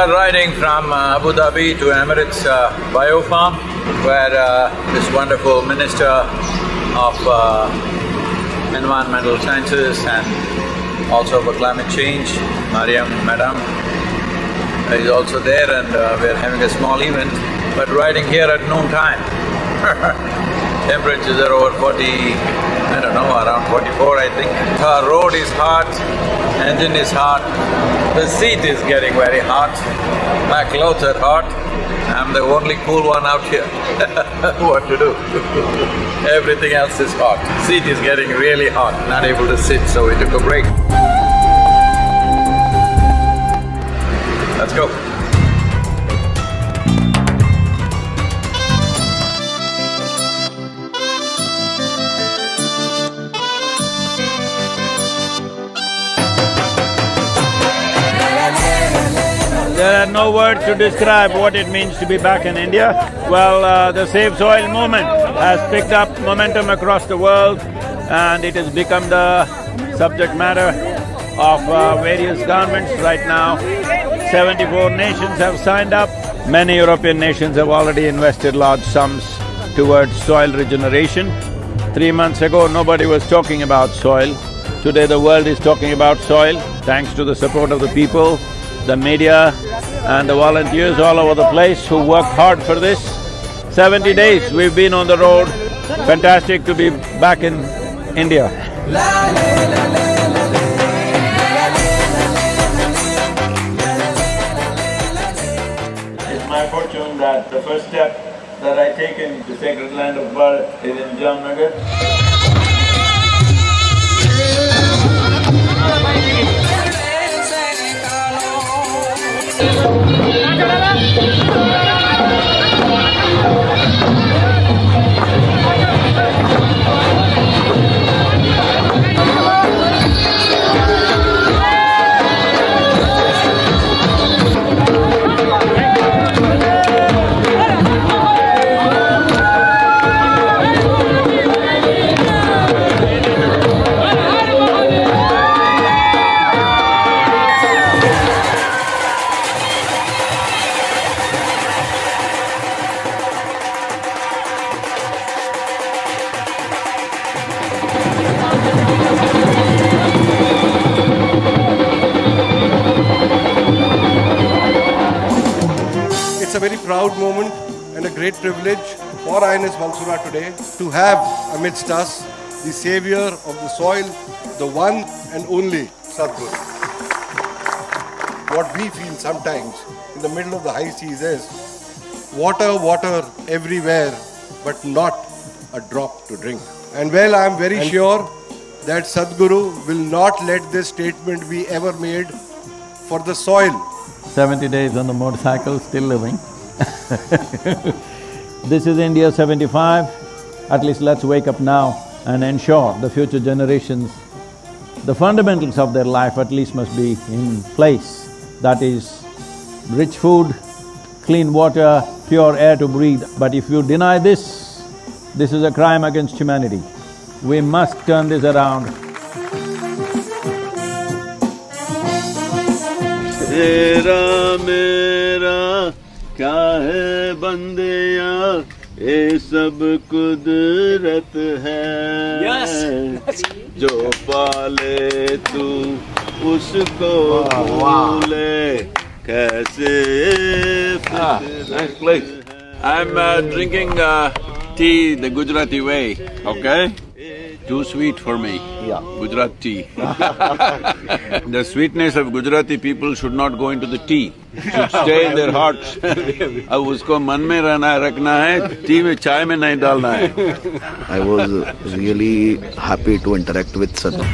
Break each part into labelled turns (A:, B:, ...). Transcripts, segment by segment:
A: are riding from Abu Dhabi to Emirates Biofarm, where this wonderful Minister of Environmental Sciences and also for Climate Change, Mariam Madam, is also there, and we are having a small event, but riding here at noon time. Temperatures are over 40, I don't know, around 44 I think. Our road is hot, engine is hot, the seat is getting very hot, my clothes are hot, I'm the only cool one out here. What to do? Everything else is hot. Seat is getting really hot, not able to sit, so we took a break. Let's go.
B: There are no words to describe what it means to be back in India. Well, the Save Soil movement has picked up momentum across the world and it has become the subject matter of various governments right now. 74 nations have signed up. Many European nations have already invested large sums towards soil regeneration. 3 months ago, nobody was talking about soil. Today the world is talking about soil, thanks to the support of the people, the media and the volunteers all over the place who worked hard for this. 70 days we've been on the road. Fantastic to be back in India. It's my fortune that the first step that I take in the sacred land of birth is in Jamnagar.
C: It's a very proud moment and a great privilege for Highness Mansura today to have amidst us the savior of the soil, the one and only Sadhguru. What we feel sometimes in the middle of the high seas is water, water everywhere, but not a drop to drink. And well, I am very sure that Sadhguru will not let this statement be ever made for the soil.
B: 70 days on the motorcycle, still living. This is India 75, at least let's wake up now and ensure the future generations, the fundamentals of their life at least must be in place. That is, rich food, clean water, pure air to breathe. But if you deny this, this is a crime against humanity. We must turn this around.
D: तेरा मेरा क्या है बंदिया, ये सब कुदरत है। जो पाले तू उसको भूले कैसे
A: Nice place. I'm drinking tea the Gujarati way, okay? Too sweet for me, Gujarat tea. The sweetness of Gujarati people should not go into the tea, should stay in their hearts. अब उसको मन में रहना रखना है, tea में चाय में नहीं डालना है.
E: I was really happy to interact with Sadhu.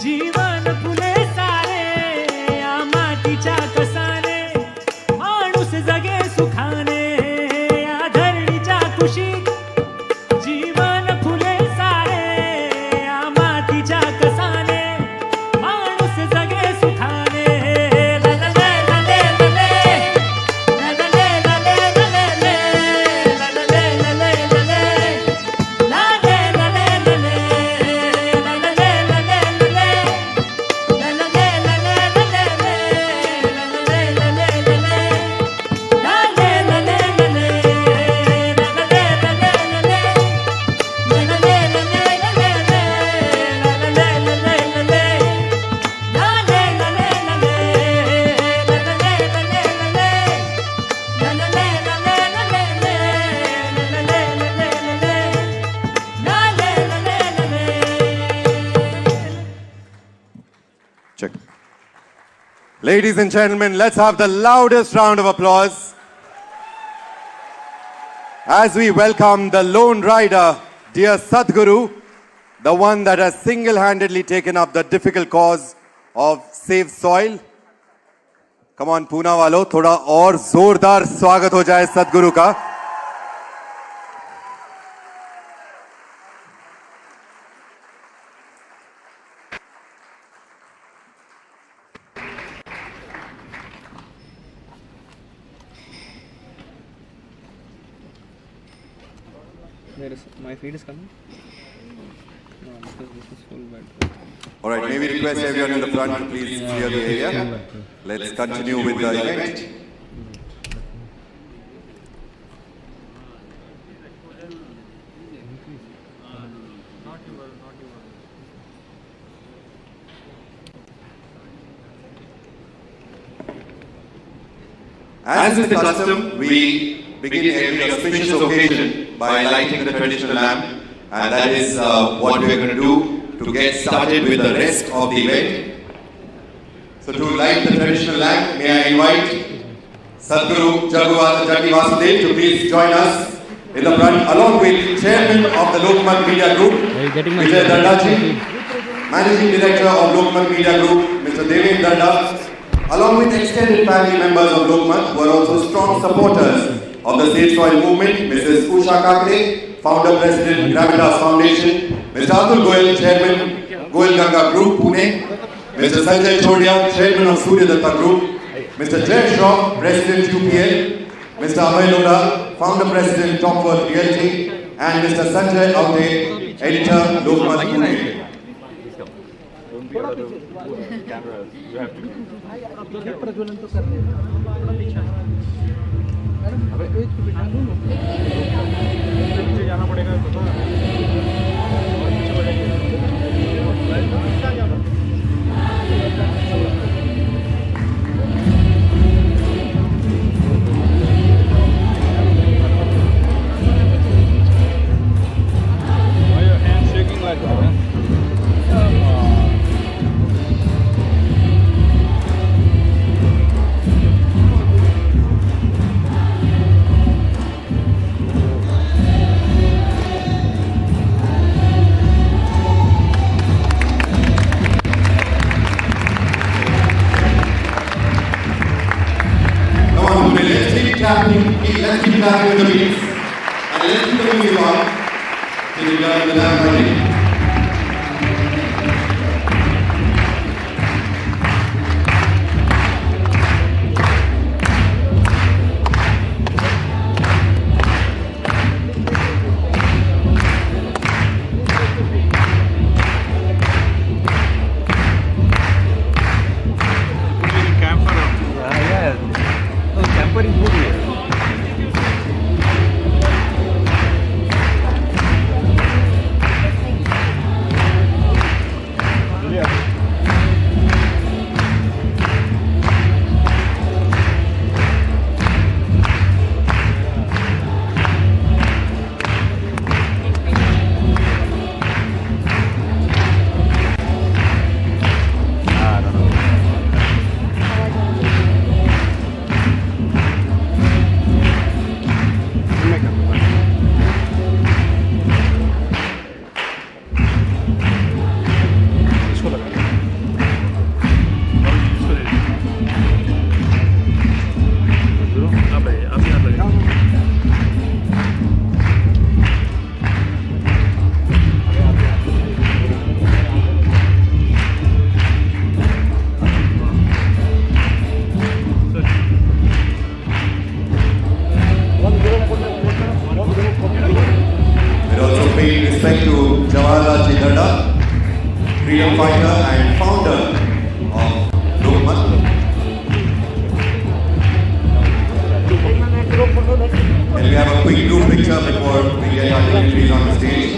F: जीवन फुले सारे या मातीच्या कसाने माणूस जगे सुखाने या धरणीच्या कुशीत जीवन फुले सारे या मातीच्या कसाने माणूस जगे सुखाने ललले लले लले ललले लले लले ललले लले लले लले लले लले ललले लले लले ललले लले
G: Check. Ladies and gentlemen, let's have the loudest round of applause as we welcome the lone rider, dear Sadhguru, the one that has single-handedly taken up the difficult cause of Save Soil. Come on, Pune walo, thoda aur zordar swagat ho jaye Sadhguru ka.
H: My feed is coming? No, because this is full bed.
G: All right, may we request everyone in the front to please clear the area. Let's continue with the event. As is the custom, we begin every auspicious occasion by lighting the traditional lamp, and that is what we are going to do to get started with the rest of the event. So to light the traditional lamp, may I invite Sadhguru Jaggi Vasudev to please join us in the front, along with Chairman of the Lokmat Media Group, Vijay Dandaji, Managing Director of Lokmat Media Group, Mr. Deven Danda, along with extended family members of Lokmat who are also strong supporters of the Save Soil movement, Mrs. Usha Kakre, Founder President, Gravitas Foundation, Mr. Atul Goyal, Chairman, Goyal Ganga Group, Pune, Mr. Sanjay Chodia, Chairman of Surya Datta Group, Mr. Jay Shroff, President UPL, Mr. Amay Loda, Founder President Topworth Realty, and Mr. Sanjay Aute, Editor, Lokmat Pune.
B: Why your hands shaking like that?
G: Let's keep clapping with the beats, and let's keep the music on till we learn the lamp lighting.
B: इसको लगा
G: director and founder of Lokmat. Can we have a quick group picture before we get our dignitaries on the stage?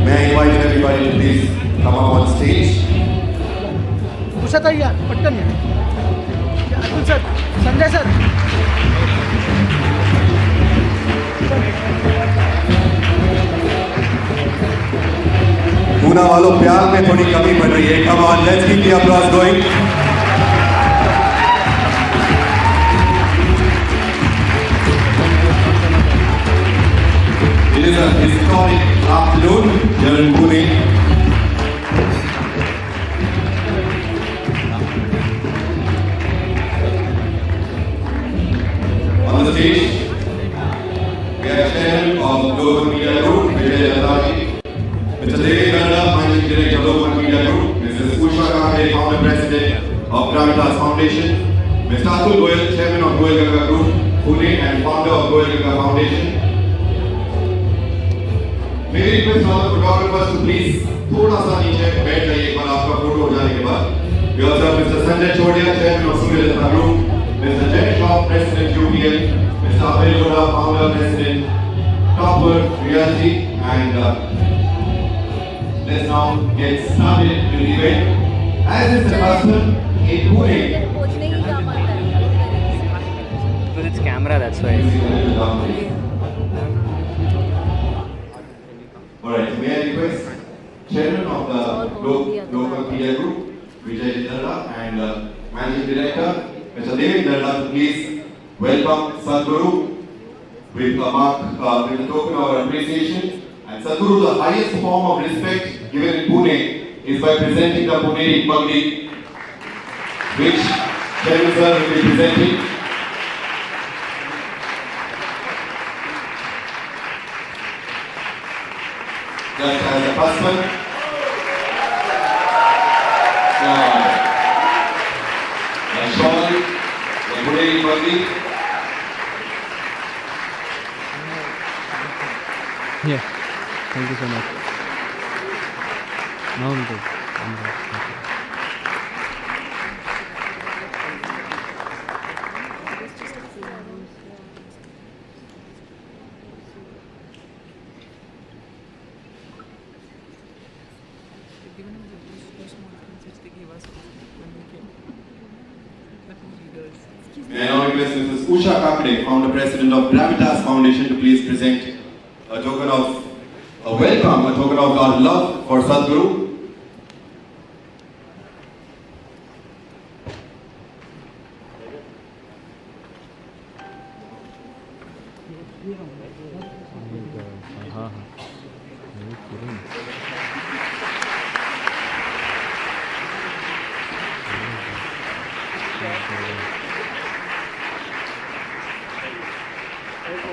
G: May I invite everybody to please come up on stage?
I: Ushatai या पटकन या Atul sir Sanjay sir
G: Poona वालों प्यार में थोड़ी कमी पड़ रही है. Come on, let's keep the applause going. It is a historic afternoon here in Pune. On the stage, we have Chairman of Global Media Group, Mr. David Ganda, Managing Director of Global Media Group, Mrs. Usha Kamble, Founder President of Gravitas Foundation, Mr. Atul Goyal, Chairman of Goyal Ganga Group, Pune and Founder of Goyal Ganga Foundation. May we request all the photographers to please थोड़ा सा नीचे बैठ जाइए एक बार आपका photo हो जाने के बाद. We also have Mr. Sanjay Chodia, Chairman of Sunil Group, Mr. Jay Shah, President UPL, Mr. Abhay Goda, Founder President, Topper Realty, and let's now get started with the event. As is the custom in Pune.
H: Because it's camera, that's why.
G: Alright, may I request Chairman of the Local Media Group, Vijay Darda, and Managing Director, Mr. David Darda, to please welcome Sadhguru with a mark, with a token of appreciation. And Sadhguru, the highest form of respect given in Pune is by presenting the Pune Pagdi, which Chairman Sir will be presenting. Just as a custom, the shawl, the Pune Pagdi.
H: Yeah, thank you so much. Now I'm good.
G: May I now request Mrs. Usha Kamble, Founder President of Gravitas Foundation, to please present a token of a welcome, a token of our love for Sadhguru.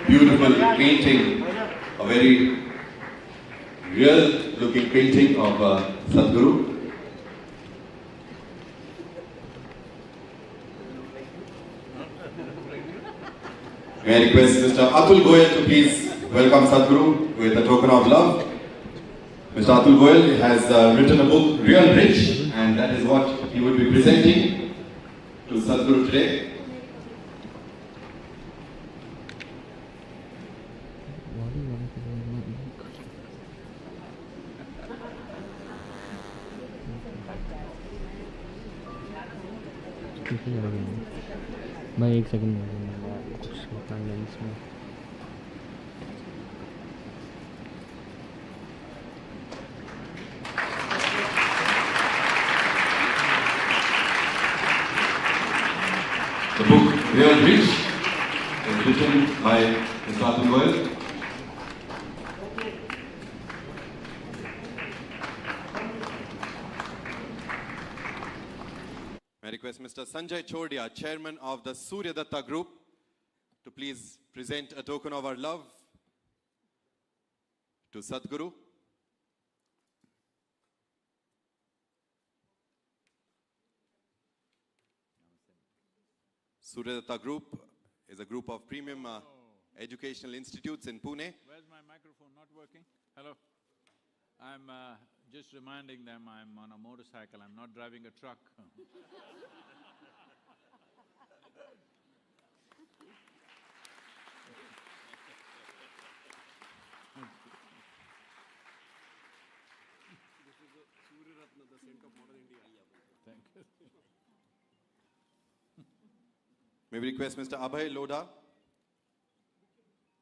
G: Beautiful painting, a very real looking painting of Sadhguru. May I request Mr. Atul Goyal to please welcome Sadhguru with a token of love. Mr. Atul Goyal has written a book, Real Rich, and that is what he would be presenting to Sadhguru today.
H: भाई एक second में कुछ lens में
G: The book Real Rich is written by Mr. Atul Goyal. May I request Mr. Sanjay Chodia, Chairman of the Suryadatta Group, to please present a token of our love to Sadhguru. Suryadatta Group is a group of premium educational institutes in Pune.
B: Where's my microphone? Not working? Hello? I'm just reminding them I'm on a motorcycle, I'm not driving a truck. Thank you.
G: May we request Mr. Abhay Lodha,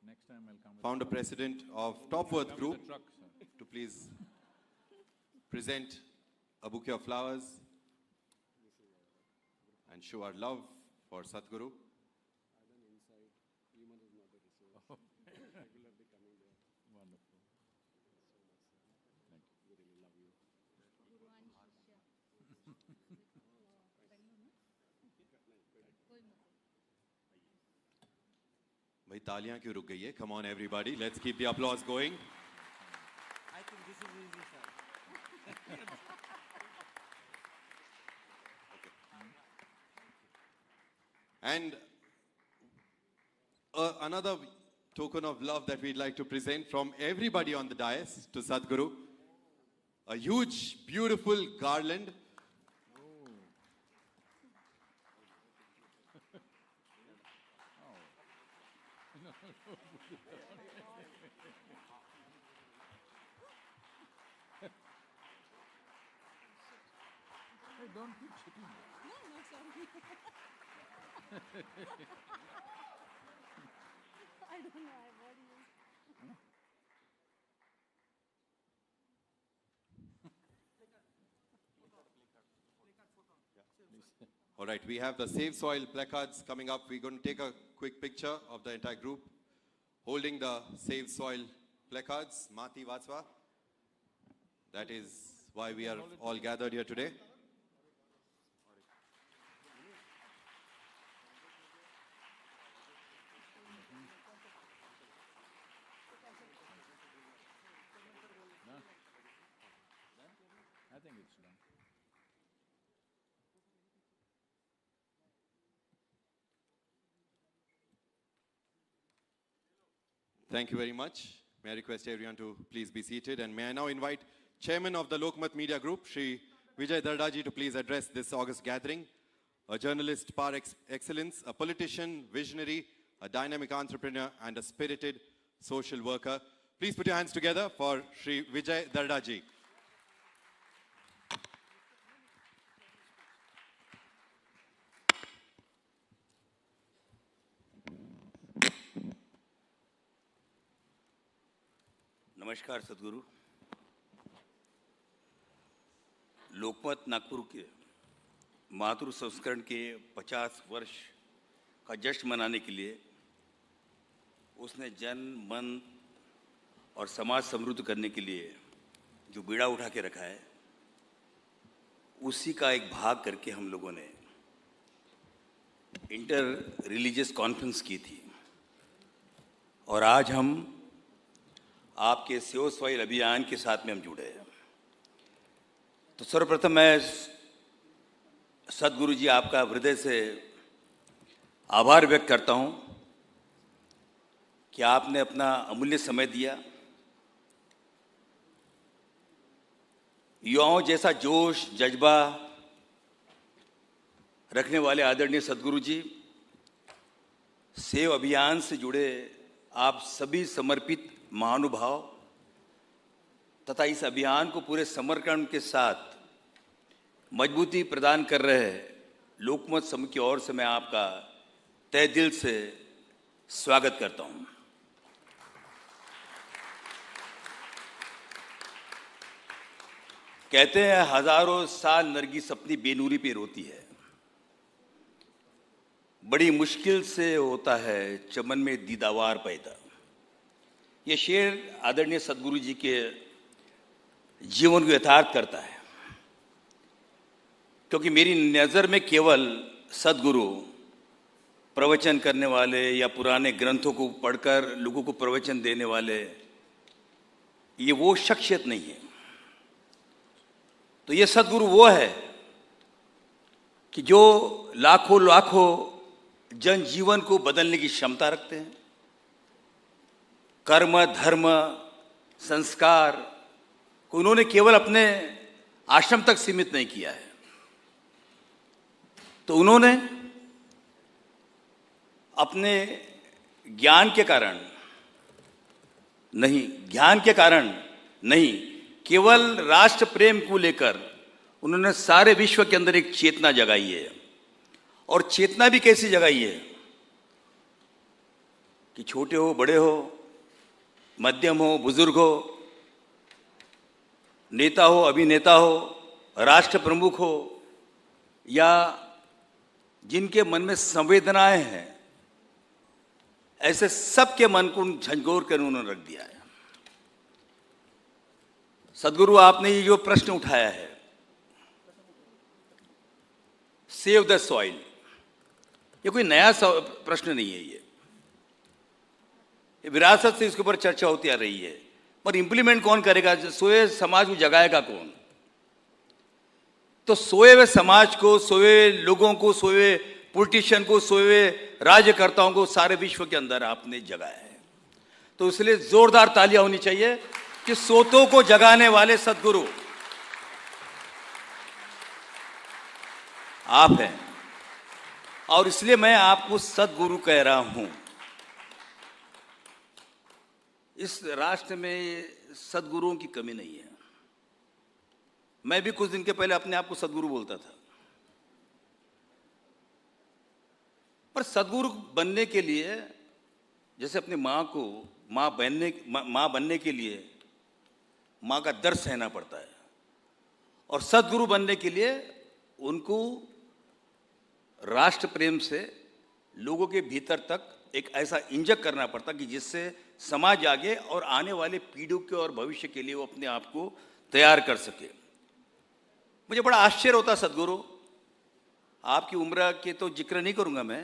B: Next time I'll come with
G: Founder President of Topworth
B: come
G: Group,
B: with a truck, sir.
G: to please present a bouquet of flowers and show our love for Sadhguru.
B: Wonderful. Thank you. We really love you.
G: Bhai taaliyan kyun ruk gayi hai? Come on everybody, let's keep the applause going.
H: I think this is easy, sir.
G: And another token of love that we'd like to present from everybody on the dais to Sadhguru, a huge, beautiful garland.
B: Hey, don't keep chipping.
J: No, sorry. I don't know, I've already used.
G: All right, we have the Save Soil placards coming up. We're going to take a quick picture of the entire group holding the Save Soil placards. Mati Vatsva. That is why we are all gathered here today.
B: I think it's done.
G: Thank you very much. May I request everyone to please be seated, and may I now invite Chairman of the Lokmat Media Group, Shri Vijay Dardaji, to please address this August gathering. A journalist par excellence, a politician, visionary, a dynamic entrepreneur, and a spirited social worker. Please put your hands together for Shri Vijay Dardaji.
K: नमस्कार सदगुरु। लोकमत नागपुर के मातृ संस्करण के 50 वर्ष का जश्न मनाने के लिए उसने जन मन और समाज समृद्ध करने के लिए जो बीड़ा उठा के रखा है, उसी का एक भाग करके हम लोगों ने इंटर रिलीजियस कॉन्फ्रेंस की थी। और आज हम आपके सेव सॉइल अभियान के साथ में हम जुड़े हैं। तो सर्वप्रथम मैं सदगुरु जी आपका हृदय से आभार व्यक्त करता हूं कि आपने अपना अमूल्य समय दिया। युवाओं जैसा जोश जज्बा रखने वाले आदरणीय सदगुरु जी, सेव अभियान से जुड़े आप सभी समर्पित महानुभाव तथा इस अभियान को पूरे समर्पण के साथ मजबूती प्रदान कर रहे लोकमत समूह की ओर से मैं आपका तहे दिल से स्वागत करता हूं। कहते हैं हजारों साल नरगिस अपनी बेनूरी पे रोती है, बड़ी मुश्किल से होता है चमन में दीदावार पैदा। ये शेर आदरणीय सदगुरु जी के जीवन को यथार्थ करता है। क्योंकि मेरी नज़र में केवल सद्गुरु प्रवचन करने वाले या पुराने ग्रंथों को पढ़कर लोगों को प्रवचन देने वाले, ये वो शख्सियत नहीं है। तो ये सद्गुरु वो है कि जो लाखों लाखों जनजीवन को बदलने की क्षमता रखते हैं। कर्म, धर्म, संस्कार को उन्होंने केवल अपने आश्रम तक सीमित नहीं किया है। तो उन्होंने अपने ज्ञान के कारण नहीं, केवल राष्ट्र प्रेम को लेकर उन्होंने सारे विश्व के अंदर एक चेतना जगाई है। और चेतना भी कैसी जगाई है कि छोटे हो, बड़े हो, मध्यम हो, बुजुर्ग हो, नेता हो, अभिनेता हो, राष्ट्र प्रमुख हो, या जिनके मन में संवेदनाएं हैं, ऐसे सबके मन को झंझोर कर उन्होंने रख दिया है। सद्गुरु, आपने ये जो प्रश्न उठाया है, सेव द सॉइल, ये कोई नया प्रश्न नहीं है। ये विरासत से इसके ऊपर चर्चा होती आ रही है, पर इंप्लीमेंट कौन करेगा? सोए समाज को जगाएगा कौन? तो सोए हुए समाज को, सोए हुए लोगों को, सोए हुए पॉलिटिशियन को, सोए हुए राज्यकर्ताओं को सारे विश्व के अंदर आपने जगाया है। तो इसलिए जोरदार तालियां होनी चाहिए कि सोतों को जगाने वाले सद्गुरु आप हैं। और इसलिए मैं आपको सद्गुरु कह रहा हूं। इस राष्ट्र में सद्गुरुओं की कमी नहीं है। मैं भी कुछ दिन के पहले अपने आप को सद्गुरु बोलता था, पर सद्गुरु बनने के लिए, जैसे अपनी माँ को माँ बनने के लिए माँ का दर्द सहना पड़ता है, और सद्गुरु बनने के लिए उनको राष्ट्र प्रेम से लोगों के भीतर तक एक ऐसा इंजेक्ट करना पड़ता कि जिससे समाज आगे और आने वाले पीढ़ियों के और भविष्य के लिए वो अपने आप को तैयार कर सके। मुझे बड़ा आश्चर्य होता सद्गुरु, आपकी उम्र के तो जिक्र नहीं करूंगा मैं,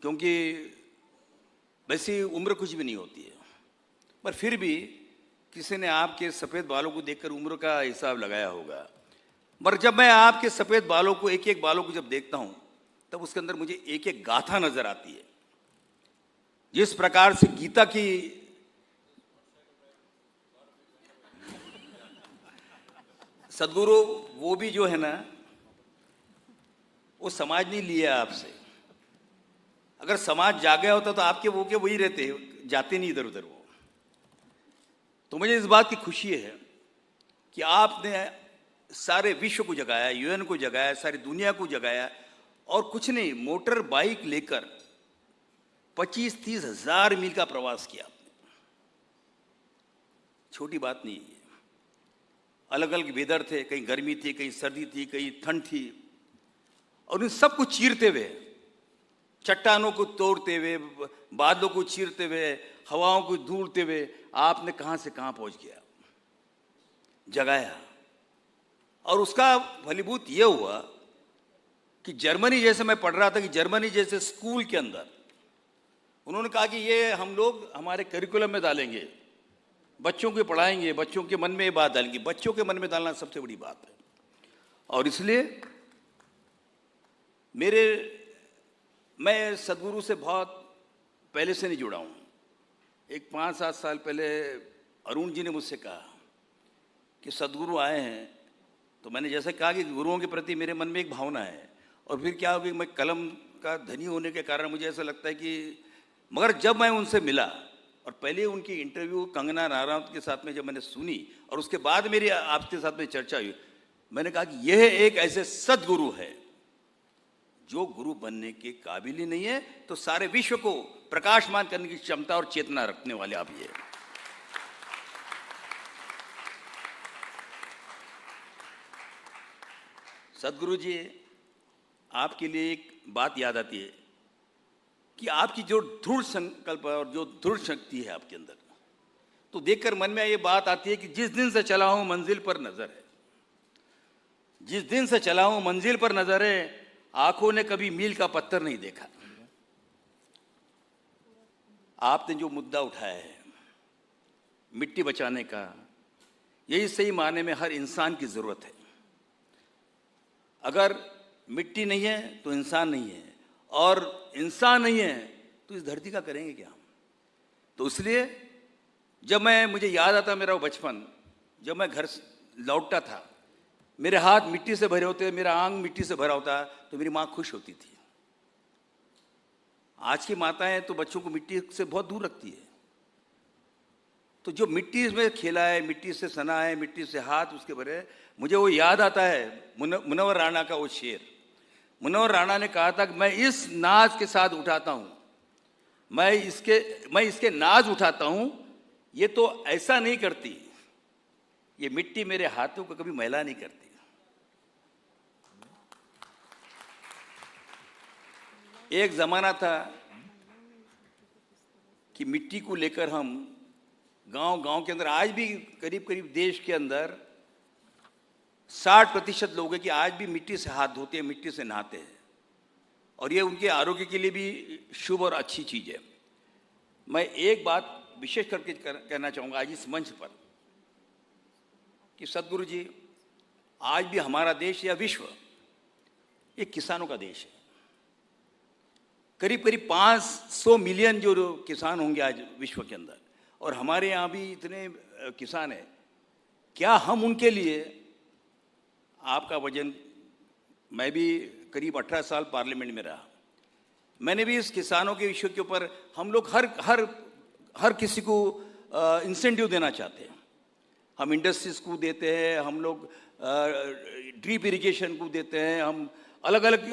K: क्योंकि वैसी उम्र कुछ भी नहीं होती है, पर फिर भी किसी ने आपके सफ़ेद बालों को देखकर उम्र का हिसाब लगाया होगा। मगर जब मैं आपके सफ़ेद बालों को, एक एक बालों को जब देखता हूं, तब उसके अंदर मुझे एक एक गाथा नजर आती है। जिस प्रकार से गीता की सद्गुरु, वो भी जो है ना, वो समाज नहीं लिया आपसे। अगर समाज जाग गया होता तो आपके वो के वही रहते, जाते नहीं इधर उधर वो। तो मुझे इस बात की खुशी है कि आपने सारे विश्व को जगाया, यूएन को जगाया, सारी दुनिया को जगाया, और कुछ नहीं, मोटर बाइक लेकर 25-30 हजार मील का प्रवास किया आपने। छोटी बात नहीं है। अलग अलग वेदर थे, कहीं गर्मी थी, कहीं सर्दी थी, कहीं ठंड थी, और उन सबको चीरते हुए, चट्टानों को तोड़ते हुए, बादलों को चीरते हुए, हवाओं को ढूंढते हुए आपने कहां से कहां पहुंच गया, जगाया। और उसका फलीभूत यह हुआ कि जर्मनी, जैसे मैं पढ़ रहा था कि जर्मनी जैसे स्कूल के अंदर उन्होंने कहा कि ये हम लोग हमारे करिकुलम में डालेंगे, बच्चों को पढ़ाएंगे, बच्चों के मन में ये बात डालेंगे। बच्चों के मन में डालना सबसे बड़ी बात है। और इसलिए मैं सद्गुरु से बहुत पहले से नहीं जुड़ा हूँ। एक 5-7 साल पहले अरुण जी ने मुझसे कहा कि सद्गुरु आए हैं, तो मैंने जैसे कहा कि गुरुओं के प्रति मेरे मन में एक भावना है। और फिर क्या हो गया, मैं कलम का धनी होने के कारण मुझे ऐसा लगता है कि, मगर जब मैं उनसे मिला और पहले उनकी इंटरव्यू कंगना रनौत के साथ में जब मैंने सुनी, और उसके बाद मेरी आपके साथ में चर्चा हुई, मैंने कहा कि यह एक ऐसे सद्गुरु है जो गुरु बनने के काबिल ही नहीं है, तो सारे विश्व को प्रकाशमान करने की क्षमता और चेतना रखने वाले आप ये। सद्गुरु जी, आपके लिए एक बात याद आती है कि आपकी जो दृढ़ संकल्प और जो दृढ़ शक्ति है आपके अंदर, तो देखकर मन में ये बात आती है कि जिस दिन से चला हूं मंजिल पर नजर है। जिस दिन से चला हूं मंजिल पर नजर है, आंखों ने कभी मील का पत्थर नहीं देखा। आपने जो मुद्दा उठाया है मिट्टी बचाने का, यही सही मायने में हर इंसान की जरूरत है। अगर मिट्टी नहीं है तो इंसान नहीं है, और इंसान नहीं है तो इस धरती का करेंगे क्या हम? तो इसलिए जब मुझे याद आता मेरा वो बचपन, जब मैं घर लौटता था, मेरे हाथ मिट्टी से भरे होते, मेरा आंग मिट्टी से भरा होता, तो मेरी माँ खुश होती थी। आज की माताएं तो बच्चों को मिट्टी से बहुत दूर रखती है। तो जो मिट्टी में खेला है, मिट्टी से सना है, मिट्टी से हाथ उसके भरे, मुझे वो याद आता है मुनव्वर राणा का वो शेर। मुनव्वर राणा ने कहा था कि मैं इस नाज के साथ उठाता हूँ, मैं इसके नाज उठाता हूँ, ये तो ऐसा नहीं करती, ये मिट्टी मेरे हाथों को कभी मैला नहीं करती। एक जमाना था कि मिट्टी को लेकर हम गांव के अंदर, आज भी करीब करीब देश के अंदर 60% लोग हैं कि आज भी मिट्टी से हाथ धोते हैं, मिट्टी से नहाते हैं, और ये उनके आरोग्य के लिए भी शुभ और अच्छी चीज है। मैं एक बात विशेष करके कहना चाहूँगा आज इस मंच पर कि सदगुरु जी, आज भी हमारा देश या विश्व ये किसानों का देश है। करीब करीब 500 मिलियन जो किसान होंगे आज विश्व के अंदर, और हमारे यहाँ भी इतने किसान हैं। क्या हम उनके लिए, आपका वजन, मैं भी करीब 18 साल पार्लियामेंट में रहा, मैंने भी इस किसानों के विषय के ऊपर, हम लोग हर किसी को इंसेंटिव देना चाहते हैं। हम इंडस्ट्रीज को देते हैं, हम लोग ड्रिप इरिगेशन को देते हैं, हम अलग अलग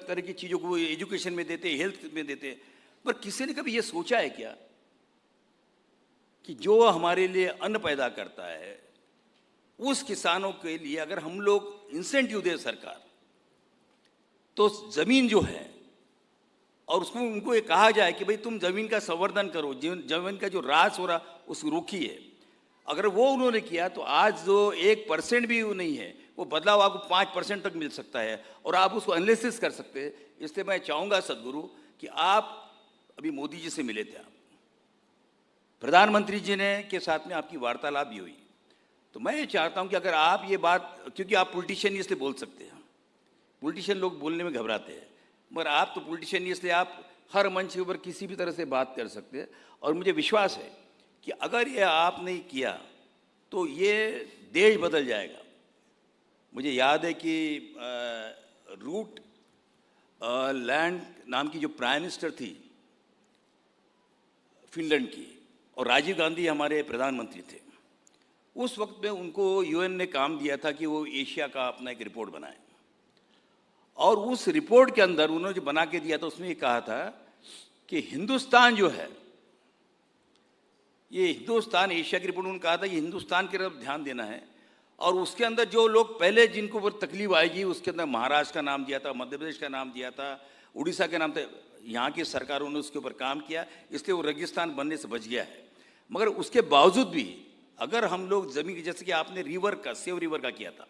K: तरह की चीज़ों को एजुकेशन में देते हैं, हेल्थ में देते हैं। पर किसी ने कभी ये सोचा है क्या कि जो हमारे लिए अन्न पैदा करता है, उस किसानों के लिए अगर हम लोग इंसेंटिव दे सरकार, तो ज़मीन जो है, और उसको उनको ये कहा जाए कि भाई तुम ज़मीन का संवर्धन करो, ज़मीन का जो ह्रास हो रहा उसको रोकिए, अगर वो उन्होंने किया तो आज जो 1% भी वो नहीं है, वो बदलाव आपको 5% तक मिल सकता है, और आप उसको एनालिसिस कर सकते हैं। इसलिए मैं चाहूँगा सदगुरु कि आप, अभी मोदी जी से मिले थे आप, प्रधानमंत्री जी ने के साथ में आपकी वार्तालाप भी हुई, तो मैं ये चाहता हूँ कि अगर आप ये बात, क्योंकि आप पॉलिटिशियन इसलिए बोल सकते हैं, पॉलिटिशियन लोग बोलने में घबराते हैं, मगर आप तो पॉलिटिशियन इसलिए आप हर मंच के ऊपर किसी भी तरह से बात कर सकते हैं। और मुझे विश्वास है कि अगर ये आपने किया तो ये देश बदल जाएगा। मुझे याद है कि रूट लैंड नाम की जो प्राइम मिनिस्टर थी फिनलैंड की, और राजीव गांधी हमारे प्रधानमंत्री थे, उस वक्त में उनको यूएन ने काम दिया था कि वो एशिया का अपना एक रिपोर्ट बनाए, और उस रिपोर्ट के अंदर उन्होंने जो बना के दिया था उसमें ये कहा था कि हिंदुस्तान जो है, ये हिंदुस्तान, एशिया की रिपोर्ट उन्होंने कहा था कि हिंदुस्तान की तरफ ध्यान देना है, और उसके अंदर जो लोग पहले जिनको ऊपर तकलीफ आएगी, उसके अंदर महाराष्ट्र का नाम दिया था, मध्य प्रदेश का नाम दिया था, उड़ीसा का नाम था। यहाँ की सरकारों ने उसके ऊपर काम किया, इसलिए वो रेगिस्तान बनने से बच गया है। मगर उसके बावजूद भी अगर हम लोग ज़मीन, जैसे कि आपने रिवर का, सेव रिवर का किया था,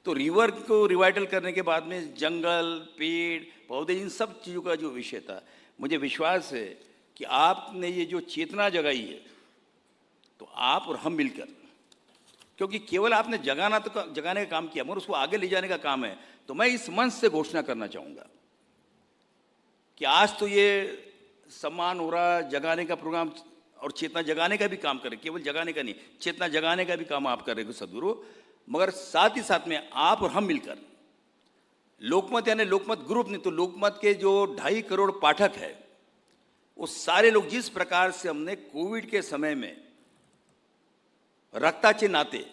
K: तो रिवर को रिवाइटल करने के बाद में जंगल, पेड़ पौधे, इन सब चीज़ों का जो विषय था, मुझे विश्वास है कि आपने ये जो चेतना जगाई है, तो आप और हम मिलकर, क्योंकि केवल आपने जगाने का काम किया, मगर उसको आगे ले जाने का काम है। तो मैं इस मंच से घोषणा करना चाहूँगा कि आज तो ये सम्मान हो रहा, जगाने का प्रोग्राम और चेतना जगाने का भी काम कर रहे, केवल जगाने का नहीं, चेतना जगाने का भी काम आप कर रहे हो सदगुरु। मगर साथ ही साथ में आप और हम मिलकर लोकमत, यानी लोकमत ग्रुप नहीं तो लोकमत के जो 2.5 करोड़ पाठक है, वो सारे लोग, जिस प्रकार से हमने कोविड के समय में रक्ताचे नाते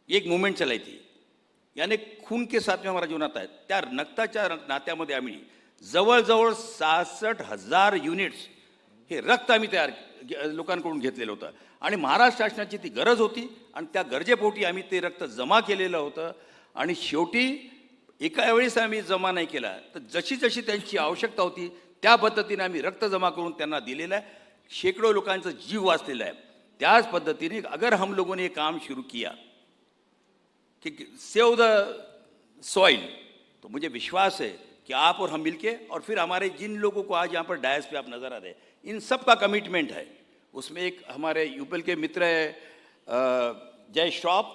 K: एक मूवमेंट चलाई थी, यानी खून के साथ में हमारा जो नाता आहे, त्या रक्ताच्या नात्यामध्ये आम्ही जवळजवळ 66,000 युनिट्स हे रक्त आम्ही तयार लोकांकडून घेतलेलं होतं, आणि महाराष्ट्र शासनाची ती गरज होती, आणि त्या गरजेपोटी आम्ही ते रक्त जमा केलेलं होतं, आणि शेवटी एका वेळेस आम्ही जमा नाही केला, तर जशी जशी त्यांची आवश्यकता होती त्या पद्धतीने आम्ही रक्त जमा करून त्यांना दिलेलं आहे, शेकडो लोकांचा जीव वाचलेला आहे। त्याच पद्धतीने अगर हम लोगों ने ये काम शुरू किया कि सेव द सॉइल। तो मुझे विश्वास है कि आप और हम मिलके, और फिर हमारे जिन लोगों को आज यहाँ पर डायस पे आप नज़र आ रहे हैं, इन सब का कमिटमेंट है। उसमें एक हमारे यूपीएल के मित्र है जय श्रॉफ,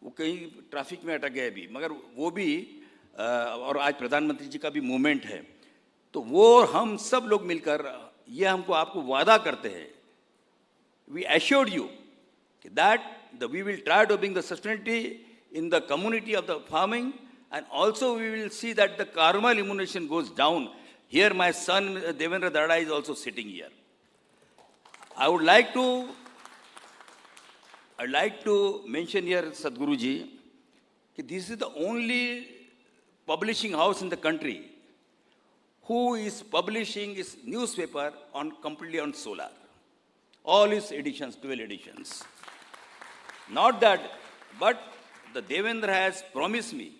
K: वो कहीं ट्रैफिक में अटक गए अभी, मगर वो भी और आज प्रधानमंत्री जी का भी मूवमेंट है। तो वो हम सब लोग मिलकर ये हमको आपको वादा करते हैं, we assured you that we will try to bring the sustainability in the community of the farming, and also we will see that the carbon elimination goes down. Here my son Devendra Darda is also sitting here. I would like to mention here, Sadhguru ji, that this is the only publishing house in the country who is publishing his newspaper completely on solar. All his editions, 12 editions. Not that, but the Devendra has promised me,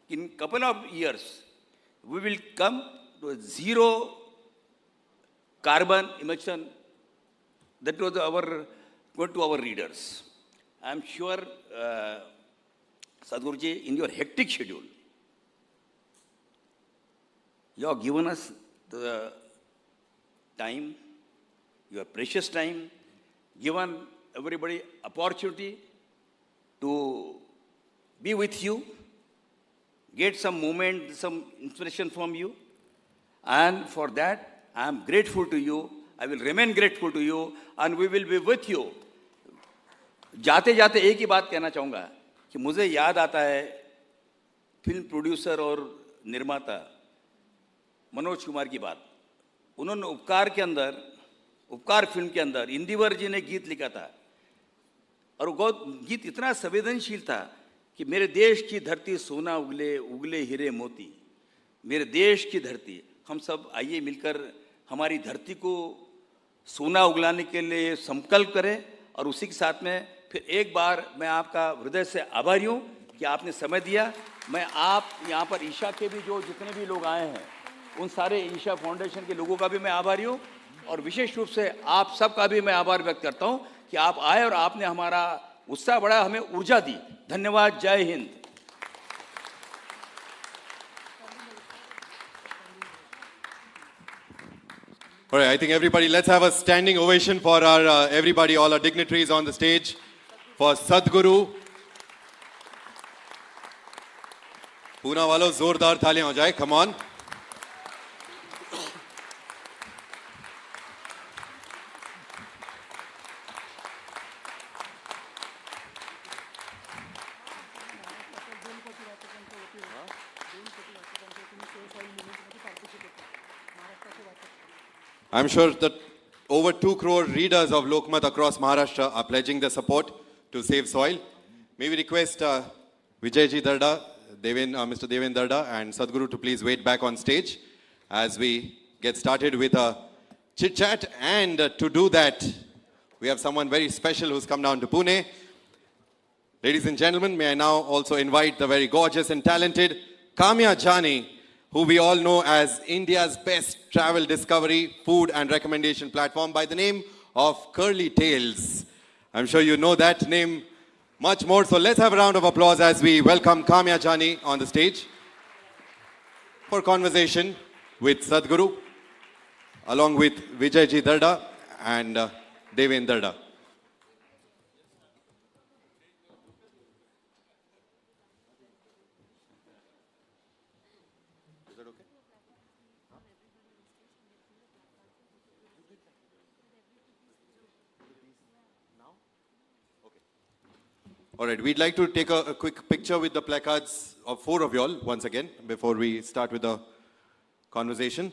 K: in couple of years, we will come to a zero carbon emission. That was going to our readers. I am sure, Sadhguruji, in your hectic schedule, you have given us the time, your precious time, given everybody opportunity to be with you, get some moment, some inspiration from you. And for that, I am grateful to you. I will remain grateful to you, and we will be with you. जाते जाते एक ही बात कहना चाहूँगा कि मुझे याद आता है फिल्म प्रोड्यूसर और निर्माता मनोज कुमार की बात। उन्होंने उपकार फिल्म के अंदर इंदिवर जी ने गीत लिखा था, और वो गीत इतना संवेदनशील था कि मेरे देश की धरती सोना उगले उगले हीरे मोती, मेरे देश की धरती। हम सब आइए मिलकर हमारी धरती को सोना उगलाने के लिए संकल्प करें। और उसी के साथ में फिर एक बार मैं आपका हृदय से आभारी हूँ कि आपने समय दिया। मैं आप यहाँ पर ईशा के भी जो जितने भी लोग आए हैं, उन सारे ईशा फाउंडेशन के लोगों का भी मैं आभारी हूँ, और विशेष रूप से आप सबका भी मैं आभार व्यक्त करता हूँ कि आप आए और आपने हमारा उत्साह बढ़ाया, हमें ऊर्जा दी। धन्यवाद। जय Hind.
G: All right, I think everybody, let's have a standing ovation for our everybody, all our dignitaries on the stage, for Sadhguru. Pune वालों जोरदार तालियां हो जाए, come on. I'm sure that over 2 crore readers of Lokmat across Maharashtra are pledging their support to save soil. May we request Vijayji Darda, Mr. Devendra Darda and Sadhguru to please wait back on stage as we get started with a chit-chat. And to do that, we have someone very special who's come down to Pune. Ladies and gentlemen, may I now also invite the very gorgeous and talented Kamya Jani, who we all know as India's best travel discovery, food and recommendation platform by the name of Curly Tales. I'm sure you know that name much more, so let's have a round of applause as we welcome Kamya Jani on the stage for conversation with Sadhguru, along with Vijayji Darda and Devendra Darda. All right, we'd like to take a quick picture with the placards of 4 of y'all once again before we start with the conversation.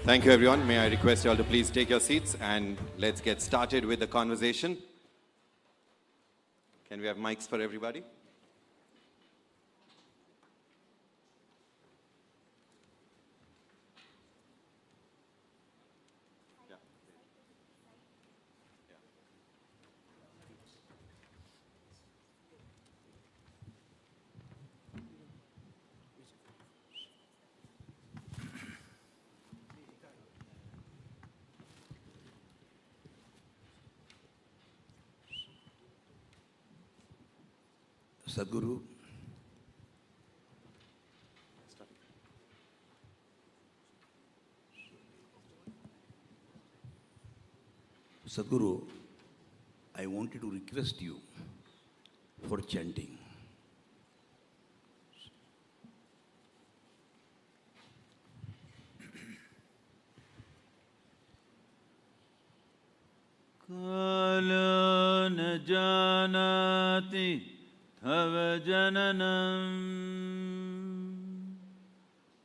G: Thank you, everyone. May I request you all to please take your seats and let's get started with the conversation. Can we have mics for everybody?
K: Sadhguru, Sadhguru, I wanted to request you for chanting.
B: Kala na janati tava jananam,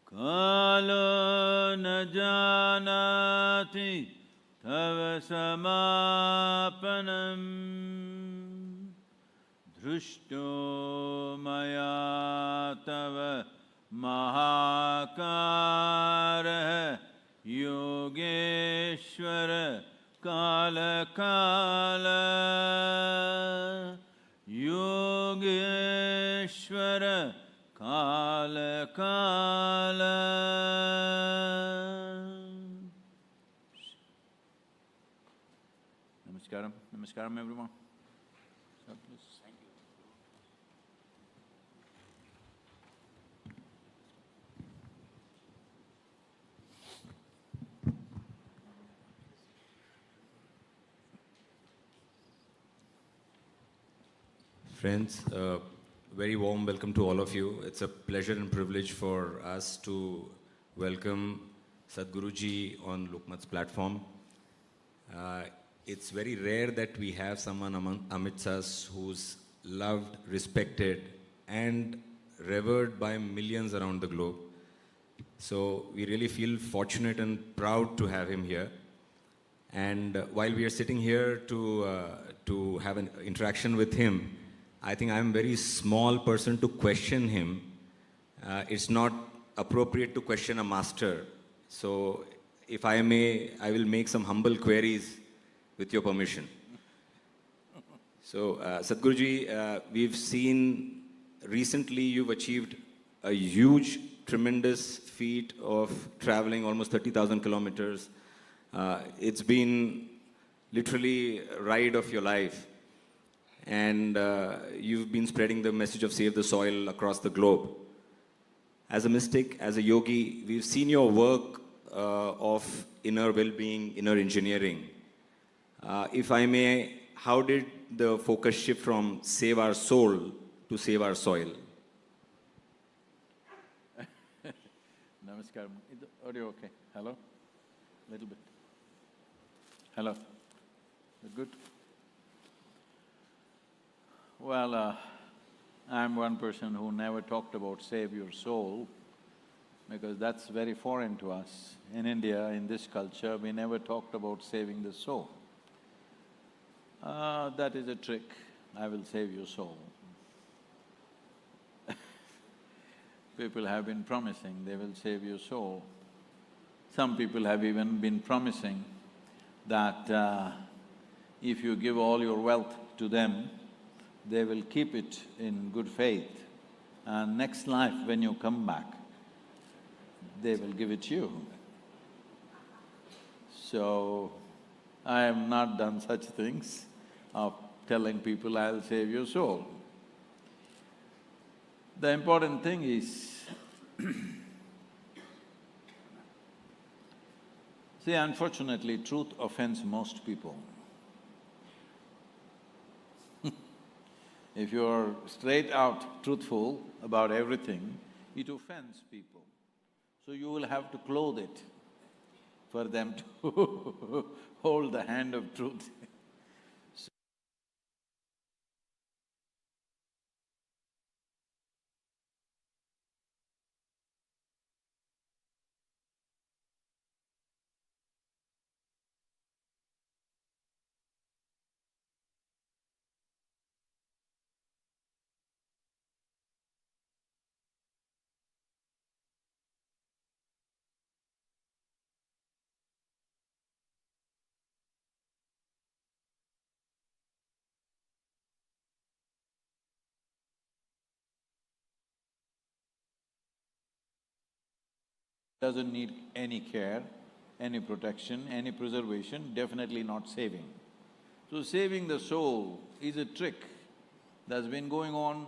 B: Kala na janati tava samapanam, Dhrushto maya tava mahakara Yogeshwara Kala Kala Yogeshwara Kala Kala. Namaskaram, namaskaram everyone. God bless. Thank you.
L: Friends, very warm welcome to all of you. It's a pleasure and privilege for us to welcome Sadhguruji on Lokmat's platform. It's very rare that we have someone amidst us who's loved, respected, and revered by millions around the globe. So we really feel fortunate and proud to have him here. And while we are sitting here to have an interaction with him, I think I'm a very small person to question him. It's not appropriate to question a master. So if I may, I will make some humble queries with your permission. So Sadhguruji, we've seen recently you've achieved a huge, tremendous feat of traveling almost 30,000 kilometers. It's been literally a ride of your life. And you've been spreading the message of Save the Soil across the globe. As a mystic, as a yogi, we've seen your work of inner well-being, inner engineering. If I may, how did the focus shift from save our soul to save our soil?
B: Namaskaram. Is the audio okay? Hello? Little bit. Hello? Is it good? Well, I'm one person who never talked about save your soul because that's very foreign to us. In India, in this culture, we never talked about saving the soul. That is a trick, I will save your soul. People have been promising they will save your soul. Some people have even been promising that if you give all your wealth to them, they will keep it in good faith, and next life when you come back, they will give it to you. So, I have not done such things of telling people I'll save your soul. The important thing is see, unfortunately, truth offends most people. If you're straight out truthful about everything, it offends people. So you will have to clothe it for them to hold the hand of truth. Doesn't need any care, any protection, any preservation, definitely not saving. So saving the soul is a trick that's been going on